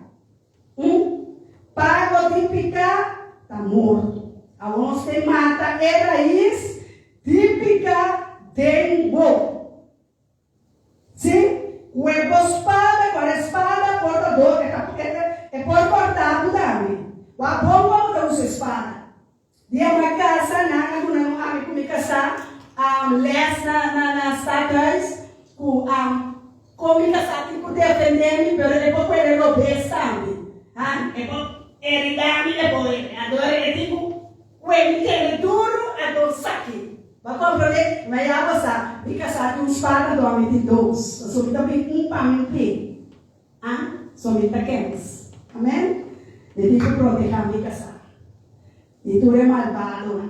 Pago de picar, está morto. A nós tem mata, é raiz de picar, tem boca. Sim? Com a espada, portador, é por cortar o dame. O abombo não usa espada. Dia uma casa, não há como casar. Les nas estatais, como casar, tipo defender-me, mas depois ele não besta, sabe? Depois ele dá-me, depois, agora é tipo, When ele duro, é do saque. Vai compreender? Mas já passar. Fica sabe uns para do homem de dois. Só me dá bem pamite. Ah? Só me dá quentes. Amém? Ele fica proteger me casar. E tu é malvado, né?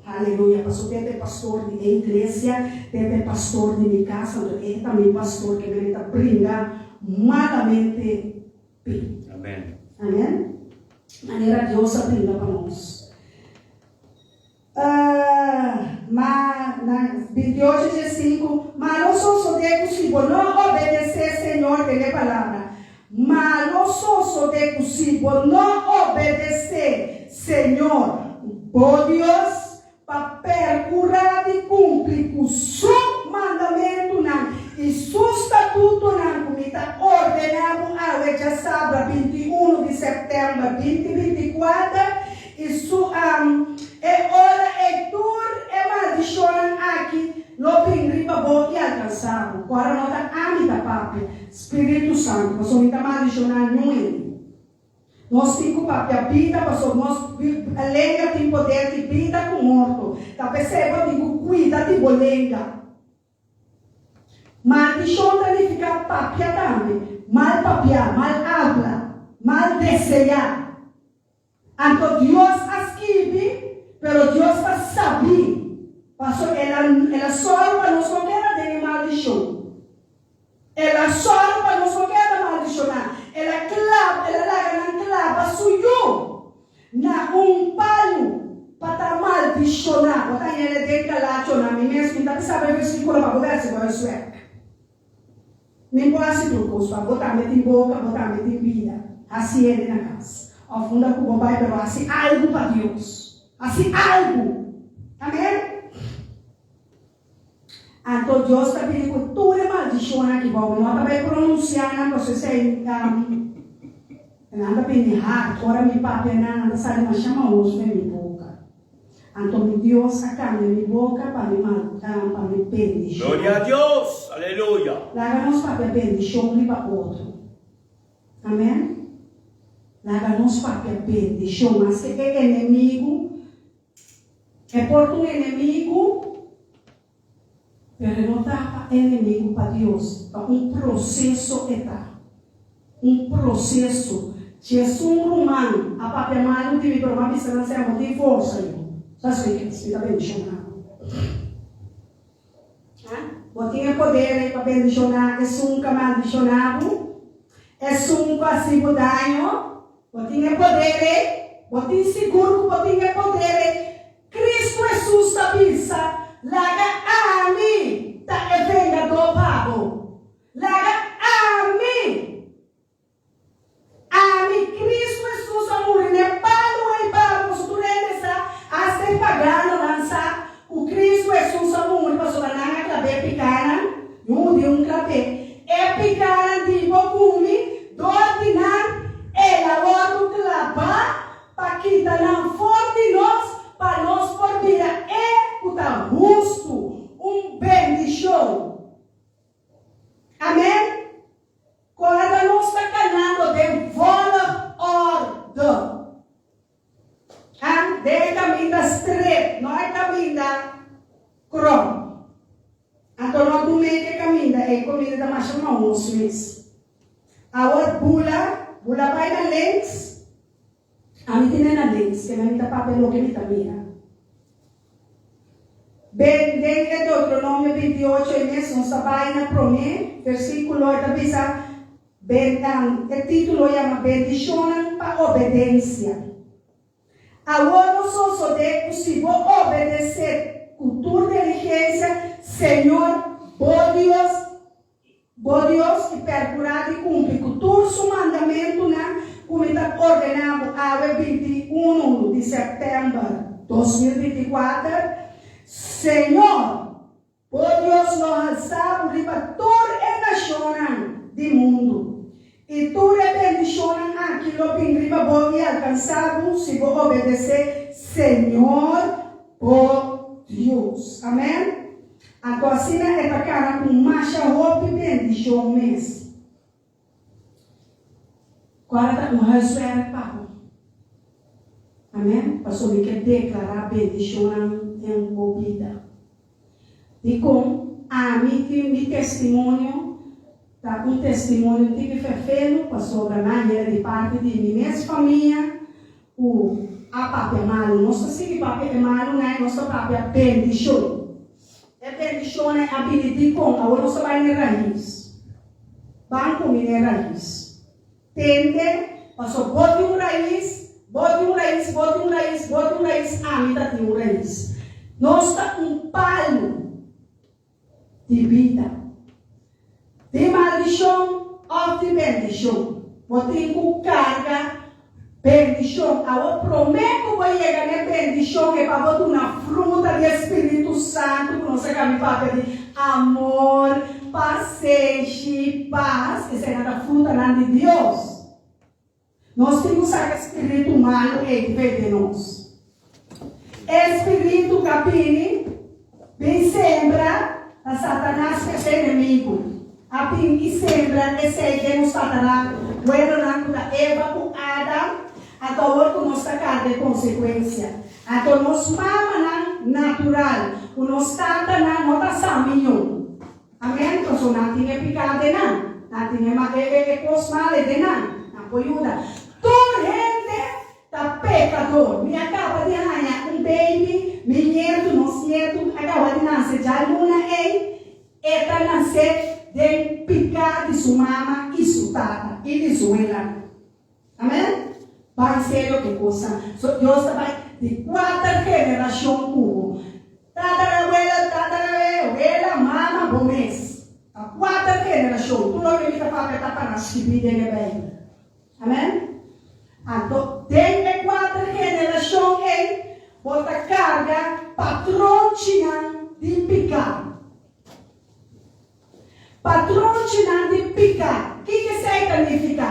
Aleluia. Pastor, tem pastor de igreja, tem pastor de minha casa, ele também pastor que me está brinda malamente.
Amém.
Amém? Maneira Deus brinda para nós. Na 28:5, mas não sou de possível não obedecer, Senhor, que é palavra. Mas não sou de possível não obedecer, Senhor, por Deus, para percurar e cumprir o seu mandamento e seu estatuto como está ordenado a já sábado 21 de setembro 2024 e su é hora maldicionam aqui no pingripa bom e alcançado. Agora não está amida papi Espírito Santo, nós não está maldicionando nenhum. Nós temos papi a vida, nós lenga tem poder de vida com morto. Tá percebendo? Digo cuida de bolenga. Maldição significa papi também. Mal papiar, mal habla, mal desejar. Então Deus escreve, pero Deus está sabendo. Pastor, ela só para nós não quer de maldição. Ela só para nós não quer maldicionar. Ela larga na clava suyo na palo para maldicionar. Botar ele dentro da lato na mim mesmo. Então, sabe o versículo para poder se vai sueca. Nem pode se trucos para botar mete em boca, botar mete em vida. Assim ele na casa. Afunda com o bobai, pero assim algo para Deus. Assim algo. Amém? Então Deus está pedindo que tu é maldição aqui, bom, não está bem pronunciando, você sei, não está bem errado, agora me papai não está sabendo, mas chama os na minha boca. Então Deus acaba minha boca para me pedir.
Glória a Deus, aleluia.
Larga nos papai pedir, chama para outro. Amém? Larga nos papai pedir, chama, mas que é inimigo, é por tu inimigo. Pero não está inimigo para Deus. Processo está. Processo. Se um romano, a papel malo de vir para uma missão, não será de força. Só sei que está bem chamado. Botinha poder para bendicionar. É um maldicionado. É um passivo danho. Botinha poder. Botinha seguro. Botinha poder. Cristo Jesus estabiliza. Laga a mim, tá venga do pago. Laga a mim, Cristo Jesus amor, ne pago e pago, se tu regressa, até pagando lança, o Cristo Jesus amor, passou na clave picana, não de clave, é picana de bocumi, do ordinar, ela outro clavar, para quitar na forte nós, para nós por vida está justo, bendição. Amém? Quando nós está canando de vola ordem. De caminho da estreita, não é caminho da crom. Então nós do meio que caminho é comida da macha não, os meses. Agora bula vai na lentes. A mim tem na lentes, que a mim está papel que me está mira. Bem, dentro de Deuteronômio 28, mesmo, vai na promessa, versículo 8, avisa, o título chama bendição para obediência. Agora nós só de possível obedecer, cultura de diligência, Senhor, por Deus, e percurar e cumprir, cultura seu mandamento, como está ordenado, a 21 de setembro de 2024, Senhor, por Deus nos alçamos para toda a nação do mundo. E toda a bendição aquilo que vamos alcançar se vou obedecer, Senhor, por Deus. Amém? Então assim é para cara com marcha roupa e bendição mesmo. Agora está com o resto é papo. Amém? Pastor, me quer declarar bendição em minha vida. E com a mim testemunho, tá um testemunho que foi feito, pastor, na de parte de minha família, a papai malo, nosso sim papai malo, né? Nosso papai bendição. É bendição é habilidade com a nossa vai na raiz. Banco minha raiz. Tende, pastor, bote um raiz. Bote um raiz, a vida tem um raiz. Nós está palo de vida. De maldição ou de bendição. Bote com carga, bendição. Eu prometo que vai chegar na bendição que para botar uma fruta do Espírito Santo, que nós vamos de amor, paciência, paz. Essa é a fruta de Deus. Nós temos que espírito humano em vez de nós. Espírito capine, bem sembra, a Satanás que é inimigo. A pin que sembra, esse que nos Satanás, o erro da Eva com Adão, a favor que nós carga de consequência. A que nós mama natural, o nosso Satanás não está saminho. Amém? Porque não tinha picado de nada, não tinha cosmale de nada. Ajuda. Toda gente está pecador. Me acaba de ganhar baby, me nieto, nosso nieto, acaba de nascer. Já luna está nascer de picar de sua mama e sua tata e de sua ela. Amém? Vai ser o que coisa. Deus vai de 4 gerações. Tatarabuela, mama, bom mês. A 4 gerações. Tudo o que ele está para nas que vivem bem. Amém? Então, tem 4 gerações, bota carga, patrão de picar. Patrão de picar. O que significa?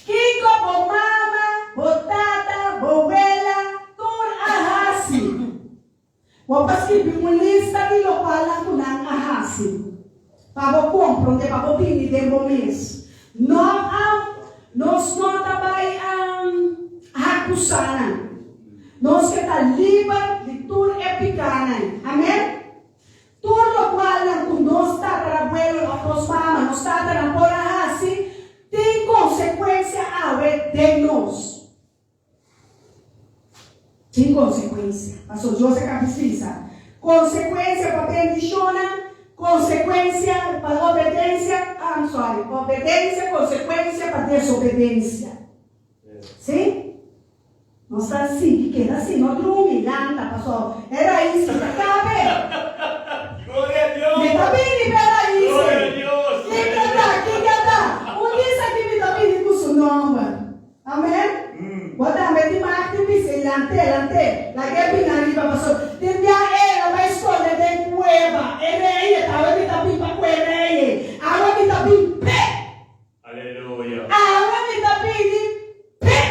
Que como mama, botata, bovela, tur ahasi. Vou escrever uma lista de local com ahasi. Para comprar, onde para pinir de bom mês. Nós não trabalhamos acusando. Nós que está livre de tudo é picana. Amém? Tudo o qual com nós está trabalhando, nós vamos, está trabalhando assim, tem consequência a ver de nós. Tem consequência. Pastor José Cabeça. Consequência para bendição, consequência para obediência. Obediência, consequência para desobediência. Sim? Não está assim, que queda assim, não dorme, lanta, pastor. Era isso, que cabe.
Glória a Deus.
Me está bem, era isso.
Glória a Deus.
Que cada. Um dia aqui me está bem com seu nome. Amém? Bota a mente mais que pise, lante. La que é bem arriba, pastor. Tem ela vai escolher de cueva. Estava me está bem para cueva. Agora me está bem pé.
Aleluia.
Agora me está bem pé.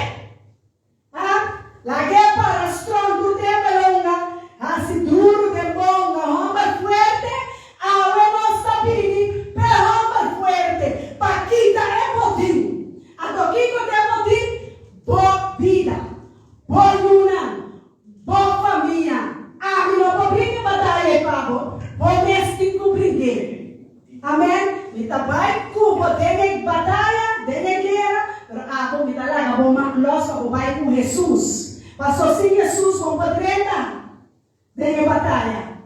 La que é para strong do tempo longa. Assim duro de bonga. Homem fuerte. Agora nós está bem para homem fuerte. Paquita é botinho. A toquico é botinho. Boa vida. Boa luna. Boa família. Me não brinque batalha, pavo. Vou mestre com brinquedo. Amém? Kita baik ku tem batalha, tem guerra, aku kita lá vou nós vamos baik com Jesus. Passou sim Jesus com padrena, tem batalha.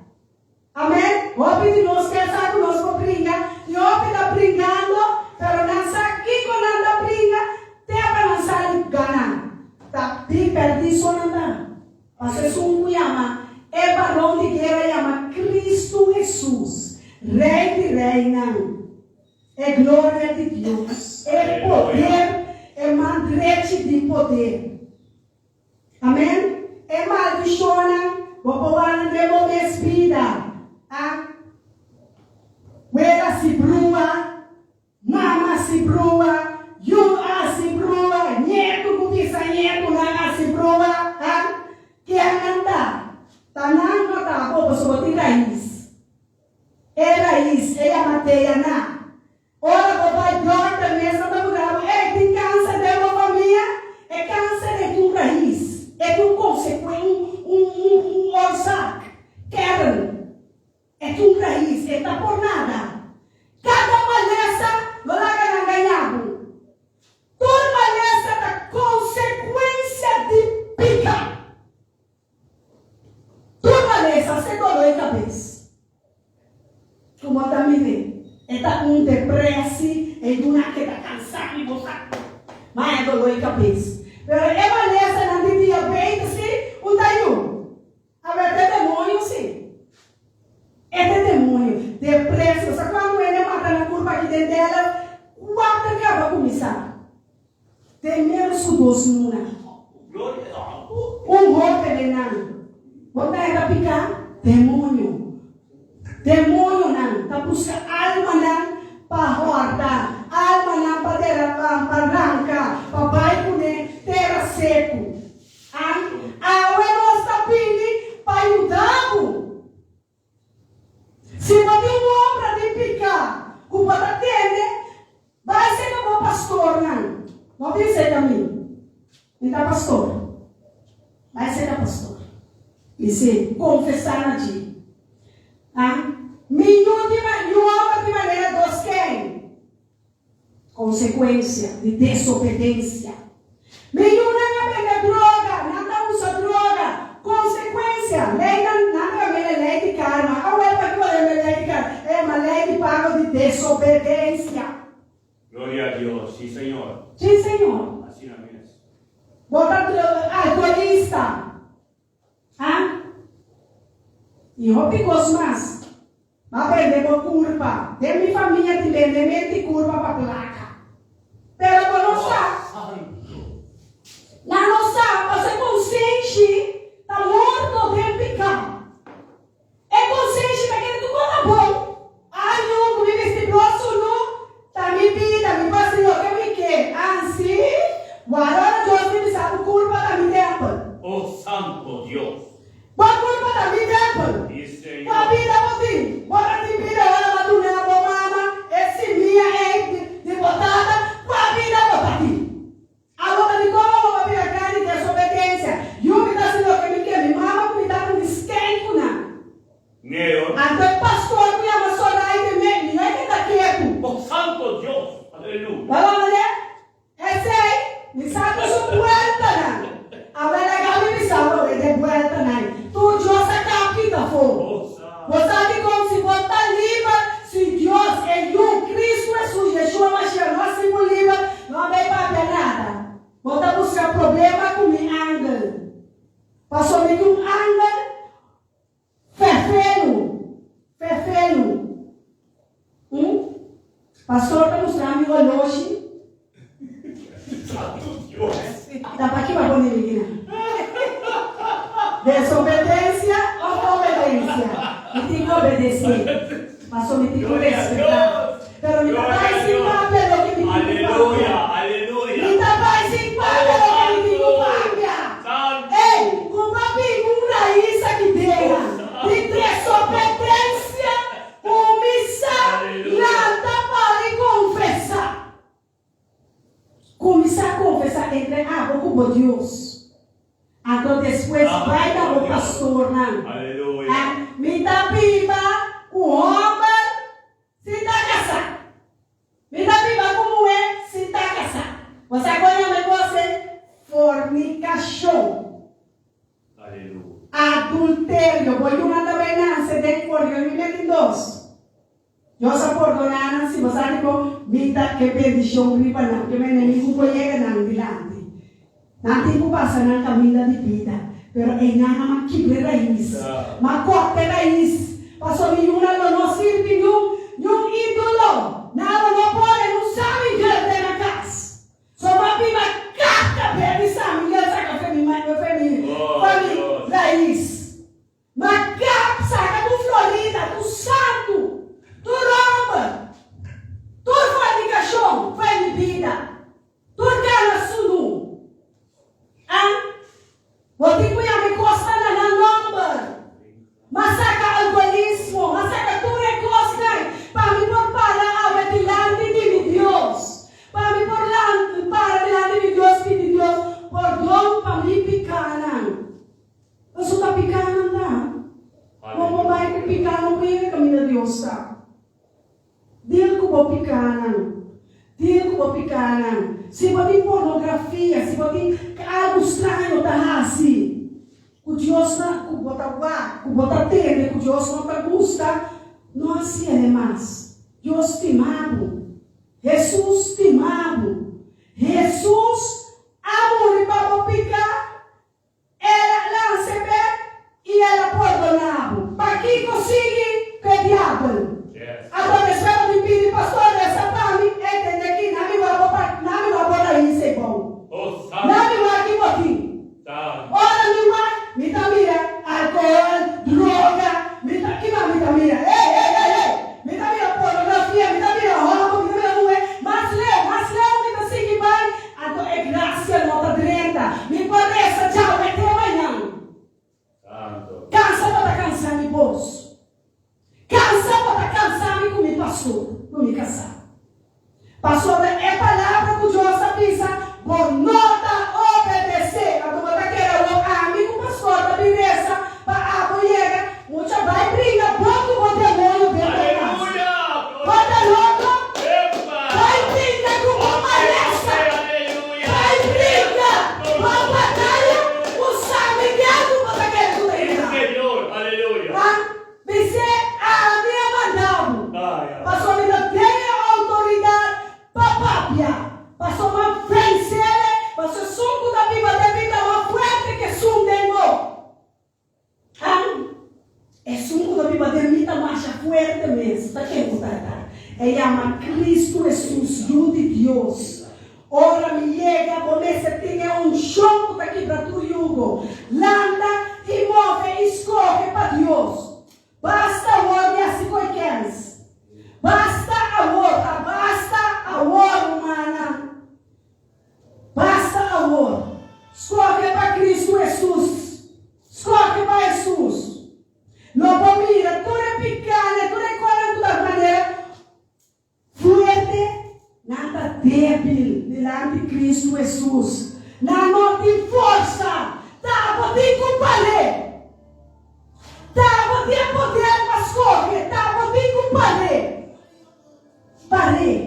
Amém? Hoje de nós quer saber nós vamos brincar, e hoje está brincando, pero não sabe que quando anda brinca, tem para não sair ganhar. Tá perdi só nada. Passou chama é barão de guerra chama Cristo Jesus. Rei de reina, é glória de Deus, é poder, é mandrete de poder. Amém? É maldição, vou pôr de boa vida. Ela se brua, mama se brua, Yua se brua, nieto com bisneto, nana se brua. Que anda, tanando tá bom, você botar raiz. É raiz, é a matéria na. Ora, papai, Jordan, mesmo tá bravo. É tem câncer de uma família, é câncer de tua raiz, é com raiz, está por nada. Cada maleza não larga na ganhado. Toda maleza da consequência de pica. Toda maleza se dói a cabeça. Como está me vendo? Está depressa, é uma que está cansado e você. Mas é dor a cabeça. Pero é maleza na de diabetes, um daí. A verdade é demônio, sim. É demônio. Depressa. Só quando ele mata na curva aqui dentro dela, o ato acaba a começar. Tem menos que 2 lunas. Golpe veneno. Você vai picar? Demônio. Demônio não. Está buscando alma não para horta. Alma não para arrancar. Para vai comer terra seco. A nós está pedindo para ajudar. Se você obra de picar, como você tem, vai ser como pastor não. Não tem ser caminho. Então, pastor. Vai ser pastor. E se confessar na ti. Nenhuma de maneira dos quem? Consequência de desobediência. Nenhuma vende droga, nada usa droga. Consequência. Lei nada é lei de karma. A ué para que é lei de karma? É uma lei de pago de desobediência.
Glória a Deus, sim, Senhor.
Sim, Senhor.
Assim na minha.
Bota alcoolista. E eu pico mais. Mas vender por curva. Tem minha família de vender curva para placa. Pero não sabe. Lá não sabe. Você consciente. Está morto de picar. É consciente daquele que conta bom. Eu comi esse grosso no. Tá me vida, me passa o que me quer. Assim. Agora Deus me sabe curva da minha tempo.
Oh, Santo Deus.
Qual curva da minha tempo?
Isso, Senhor.
Qual vida você? Bora de vida, olha lá do nela, mama. Esse minha é de botada. Qual vida bota aqui? A boca de como uma vida grande de desobediência. E o que está sendo que me quer? Me mama, me dá um esquento, não.
Neo.
Até pastor, me ama só daí de mim. Não é que está quieto.
Oh, Santo Deus. Aleluia.
Vamos ver? Esse aí, me sabe sua vuelta, não. A verdade é que me sabe, ele é vuelta, não. Tu, Deus, é capita, fogo. Você sabe como se botar livre, se Deus é um, Cristo é sujo, Yeshua Mashiach, nós somos livres, não vem para nada. Bota buscar problema com meu ângulo. Passou me um ângulo, ferfeno. Pastor está mostrando o relógio. Dá para aqui, mas bonito aqui, desobediência ou obediência? Me tem que obedecer. Pastor, me tem que respeitar. Pero me vai sem papel que me tem que
Aleluia, aleluia.
me vai sem papel que me tem que
Santo.
Ei, com papi, com raiz aqui dentro. De desobediência, omissão, nada para confessar. Começar a confessar entre com Deus. Então depois vai dar o pastor, não.
Aleluia.
Me dá pipa, o homem se está casado. Me dá pipa como é, se está casado. Você conhece você? Fornicação.
Aleluia.
Adultério. Vou uma também não, você tem que me meter em 2. Eu só perdonar se você digo, me dá que bendição riba não, que meu inimigo pode chegar não dilante. Não tem que passar na caminho de vida, pero é nada que quebra raiz, mas corta raiz. Passou me não serve nenhum ídolo, nada não pode, não sabe que ele tem na casa. Só uma pipa carta perde sabe, ele saca família, raiz. Mas carta saca do Florida, do santo, do romba, do fornicação, foi vida, do cana sunu. Você conhece costa na nomba, massacra alcoolismo, massacra tudo é costa, para me pôr para delante de Deus, para me pôr para delante de Deus, pedir Deus, perdão para me picar não. Eu sou tá picando não. Como vai que picar não conhece caminho Deus tá. Dele que vou picanan. Dele que vou picanan. Se botar pornografia, se botar algo estranho tá assim. O Deus não, o botar tende, o Deus não te gusta, não assim é mais. Deus te amado. Jesus te amado. Jesus amor para picar. Ela lança e ela perdonava. Para que consiga que diabo? Agora espero de pedir pastor essa para mim entender que não me vai botar isso é bom. Não me vai aqui botar. Ora me vai, me tá mira álcool, droga, me tá mira. Ei, me tá mira pornografia, me tá mira roubo, me tá mira mulher. Mas leu, me tá seguindo vai. Agora é graça nota 30. Me parece tchau, vai ter amanhã. Cansa para cansar me bolso. Cansa para cansar me pastor, não me cansar. Pastor, é palavra que Deus avisa, por nota obedecer. A tua daquela o amigo pastor da beleza, para a mulher, muita vai brigar, pronto com o demônio dentro da casa. Bota louco, vai brigar com uma malhaça, vai brigar, vai batalha, o sabe que é do daquela do igreja.
Aleluia.
Você a minha mandado. Pastor, me dá autoridade para papia. Pastor, uma vencer, pastor, suco da Bíblia de vida uma fuerte que sundemo. É suco da Bíblia de vida mais fuerte mesmo. Tá que botar? É chama Cristo Jesus, Filho de Deus. Ora me chega, você tem choco daqui para tu jugo. Landa e move e escorre para Deus. Basta amor e assim coiqueres. Basta amor, humana. Basta amor. Escorre para Cristo Jesus. Escorre para Jesus. Não mira, tu é pequena, tu é coisa da maneira. Fuerte, nada débil diante de Cristo Jesus. Não tem força. Tá, vou te comparar. Tá, vou te poder, mas corre. Tá, vou te comparar. Parei.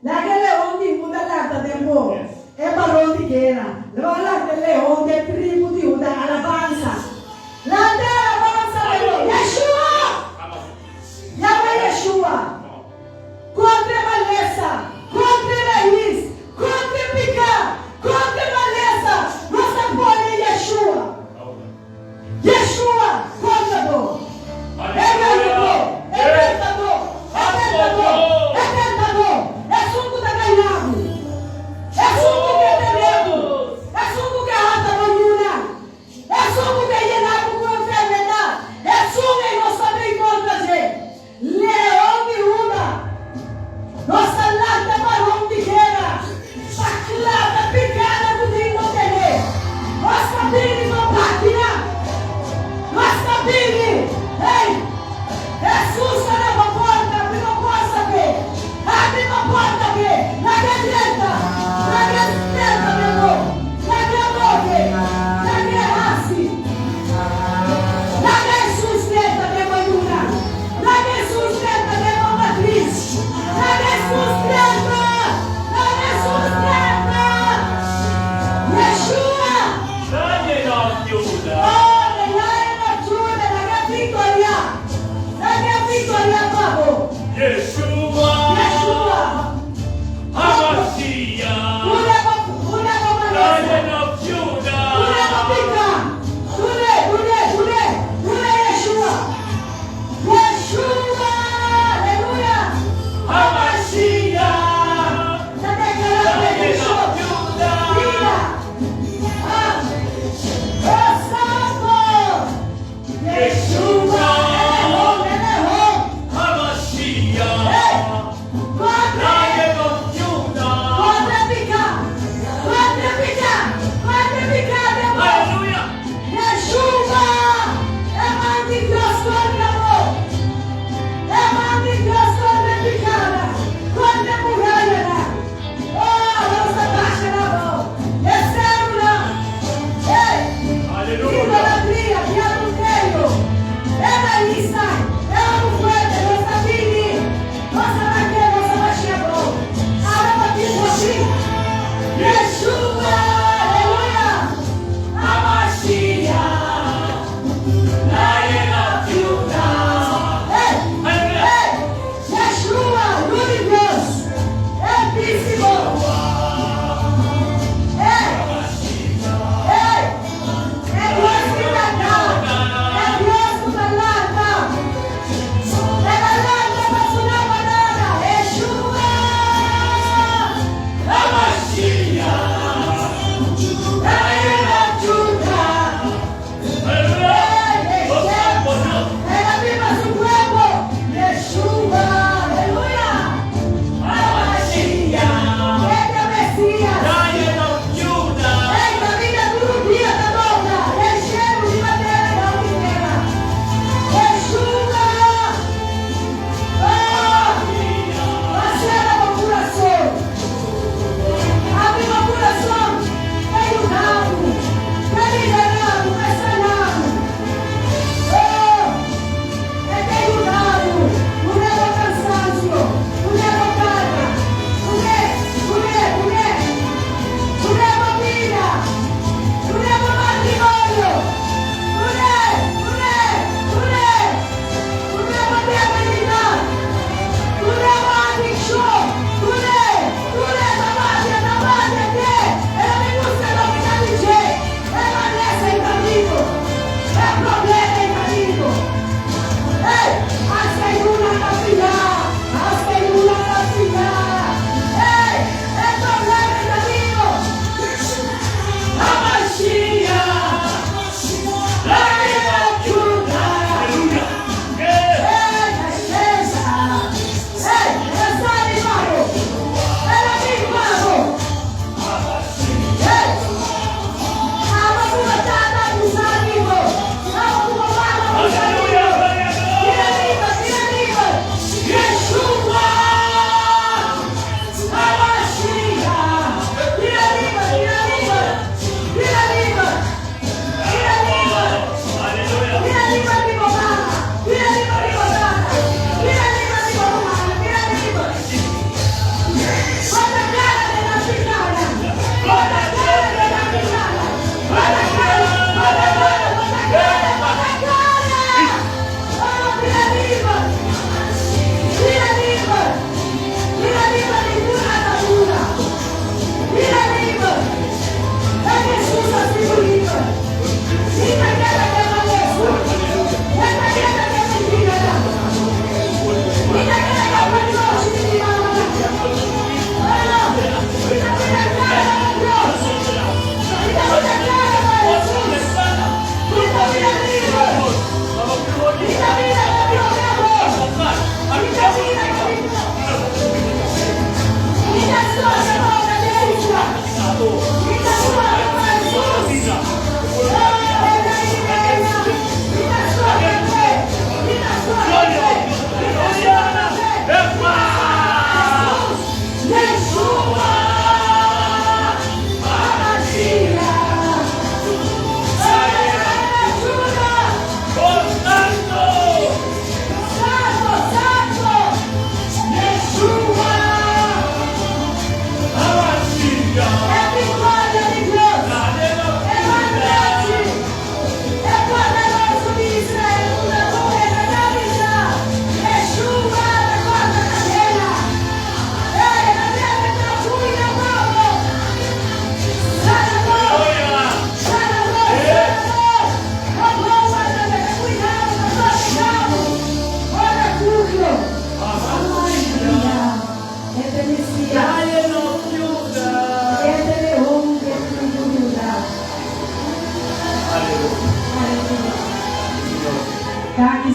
Naquele onde muda a de amor. É barão de guerra. Lá de leão, de tribo de Judá, alabanza. Lá de alabanza de Deus. Yeshua! Yahweh Yeshua! Contra maleza, contra raiz, contra picar, contra maleza.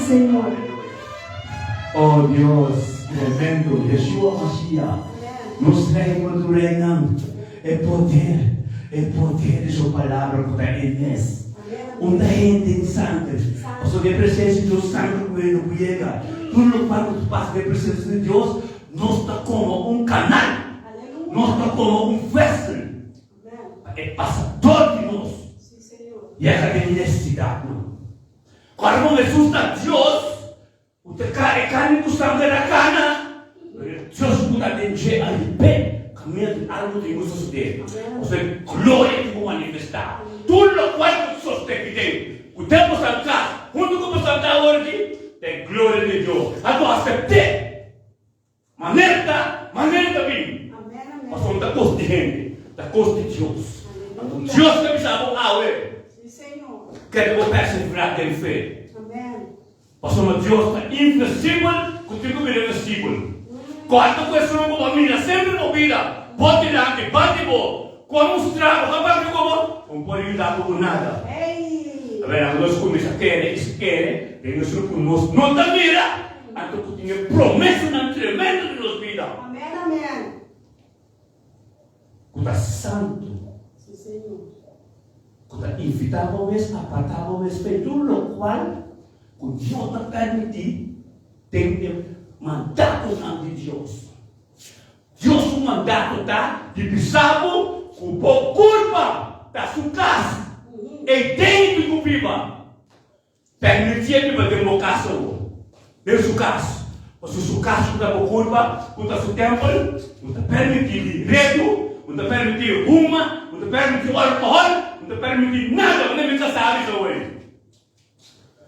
Señor.
Oh Dios, tremendo, Yeshua Mashiach, nos trae por tu reino el poder de su palabra para Él es. Una gente en sangre, o sea, de presencia de Dios, sangre bueno llega. Tú lo cuando pasas de presencia de Dios, no está como un canal, no está como un vessel. Pasa todo de nós. E essa é a necessidade. Quando Jesus está Deus, o carne do sangue da cana, Deus puder deixar ali pé, caminhando algo de nos suceder. Ou seja, glória que vou manifestar. Tudo o qual tu sostém que tem. O tempo está cá, quando tu está cá hoje, tem glória de Deus. Agora aceite. Maneira bem. Mas não está custo de gente, está custo de Deus. Deus que me salvou a ver. Quer que eu perseverar em fé. Pastor, Deus está invisível, contigo é invisível. Quando você não comida, sempre não vida. Pode dar que bate bom. Quando mostrar, rapaz, como? Não pode dar por nada. A ver, nós começamos a querer, e nós não está mira. Então, tu tinha promessa na tremenda de nossa vida.
Amém.
Tu está santo. Tu está invitável, apartável, tudo o qual o Deus está permitindo, tem que mandar o nome de Deus. Deus o mandato está de bisavo com por culpa da sua casa. E tem que cumprir. Permitir que vai ter uma casa. Deu sua casa. Mas se sua casa está por culpa, está seu templo, está permitido redo, está permitido uma, está permitido alcohol, não te permitir nada, nem me casar isso hoje.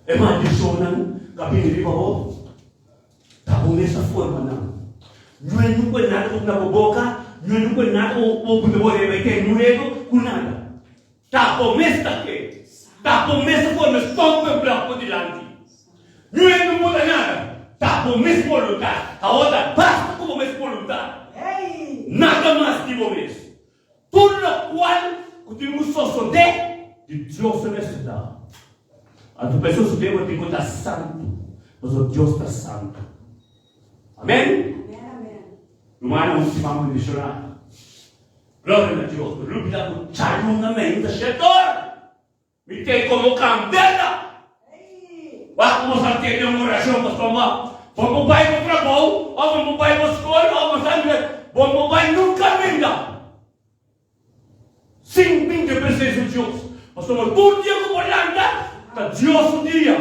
É maldição, não? Cabine de favor. Está bom dessa forma, não? Não é nunca nada com a boca, não é nunca nada com o que você vai ter no dedo, com nada. Está bom dessa aqui. Está bom dessa forma, estou com o bloco de lante. Não é não muda nada. Está bom mesmo voluntade. A outra basta como mesmo voluntade. Nada mais de bom mesmo. Tudo o qual temos só de Deus celestial. A tua pessoa tem que estar santo, mas o Deus está santo. Amém? Romano não se vamos mencionar. Glória a Deus. Lupita com charmo na mente do setor. Me tem como candela. Vamos a ter uma oração para tomar. Vamos para o trabalho, vamos para a escola, vamos para nunca vinda. Sim, bem de presença de Deus. Mas somos todo dia como olhando, está Deus um dia.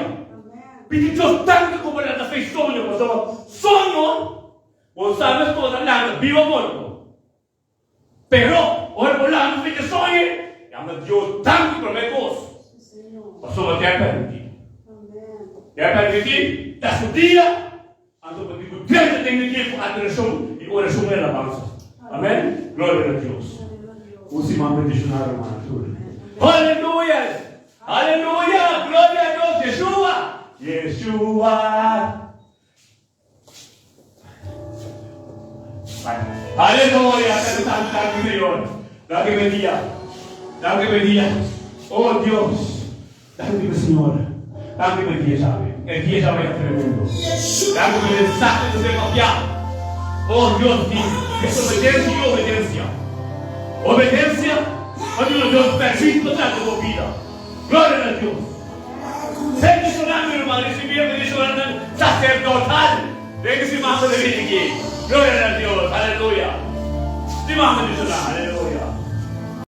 Pedir Deus tanto como olhando, fez sonho, mas somos sonho. Você sabe que toda olhando, viva morto. Pero, olha olhando, fez sonho, e ama Deus tanto para me gosto. Mas somos até permitir. Até permitir, está seu dia. Então, para que o Deus tenha dia para adoração e oração e alabança. Amém? Glória a Deus. Última peticionar uma altura. Aleluia! Aleluia! Glória a Deus! Yeshua! Yeshua! Aleluia! Tanto, Senhor. Dá-me bendiga. Dá-me bendiga. Oh Deus! Dá-me Senhor. Dá-me bendiga, sabe? El dia já vai tremendo. Dá-me bendiga. Sabe do seu papiá. Oh Dios mío, es obediencia y obediencia. Obediencia a Dios perfecto de tu vida. Gloria a Dios. Bendicionando, hermano, recibir bendición sacerdotal. Bendición de Dios. Gloria a Dios, aleluya. Dimos bendición, aleluya.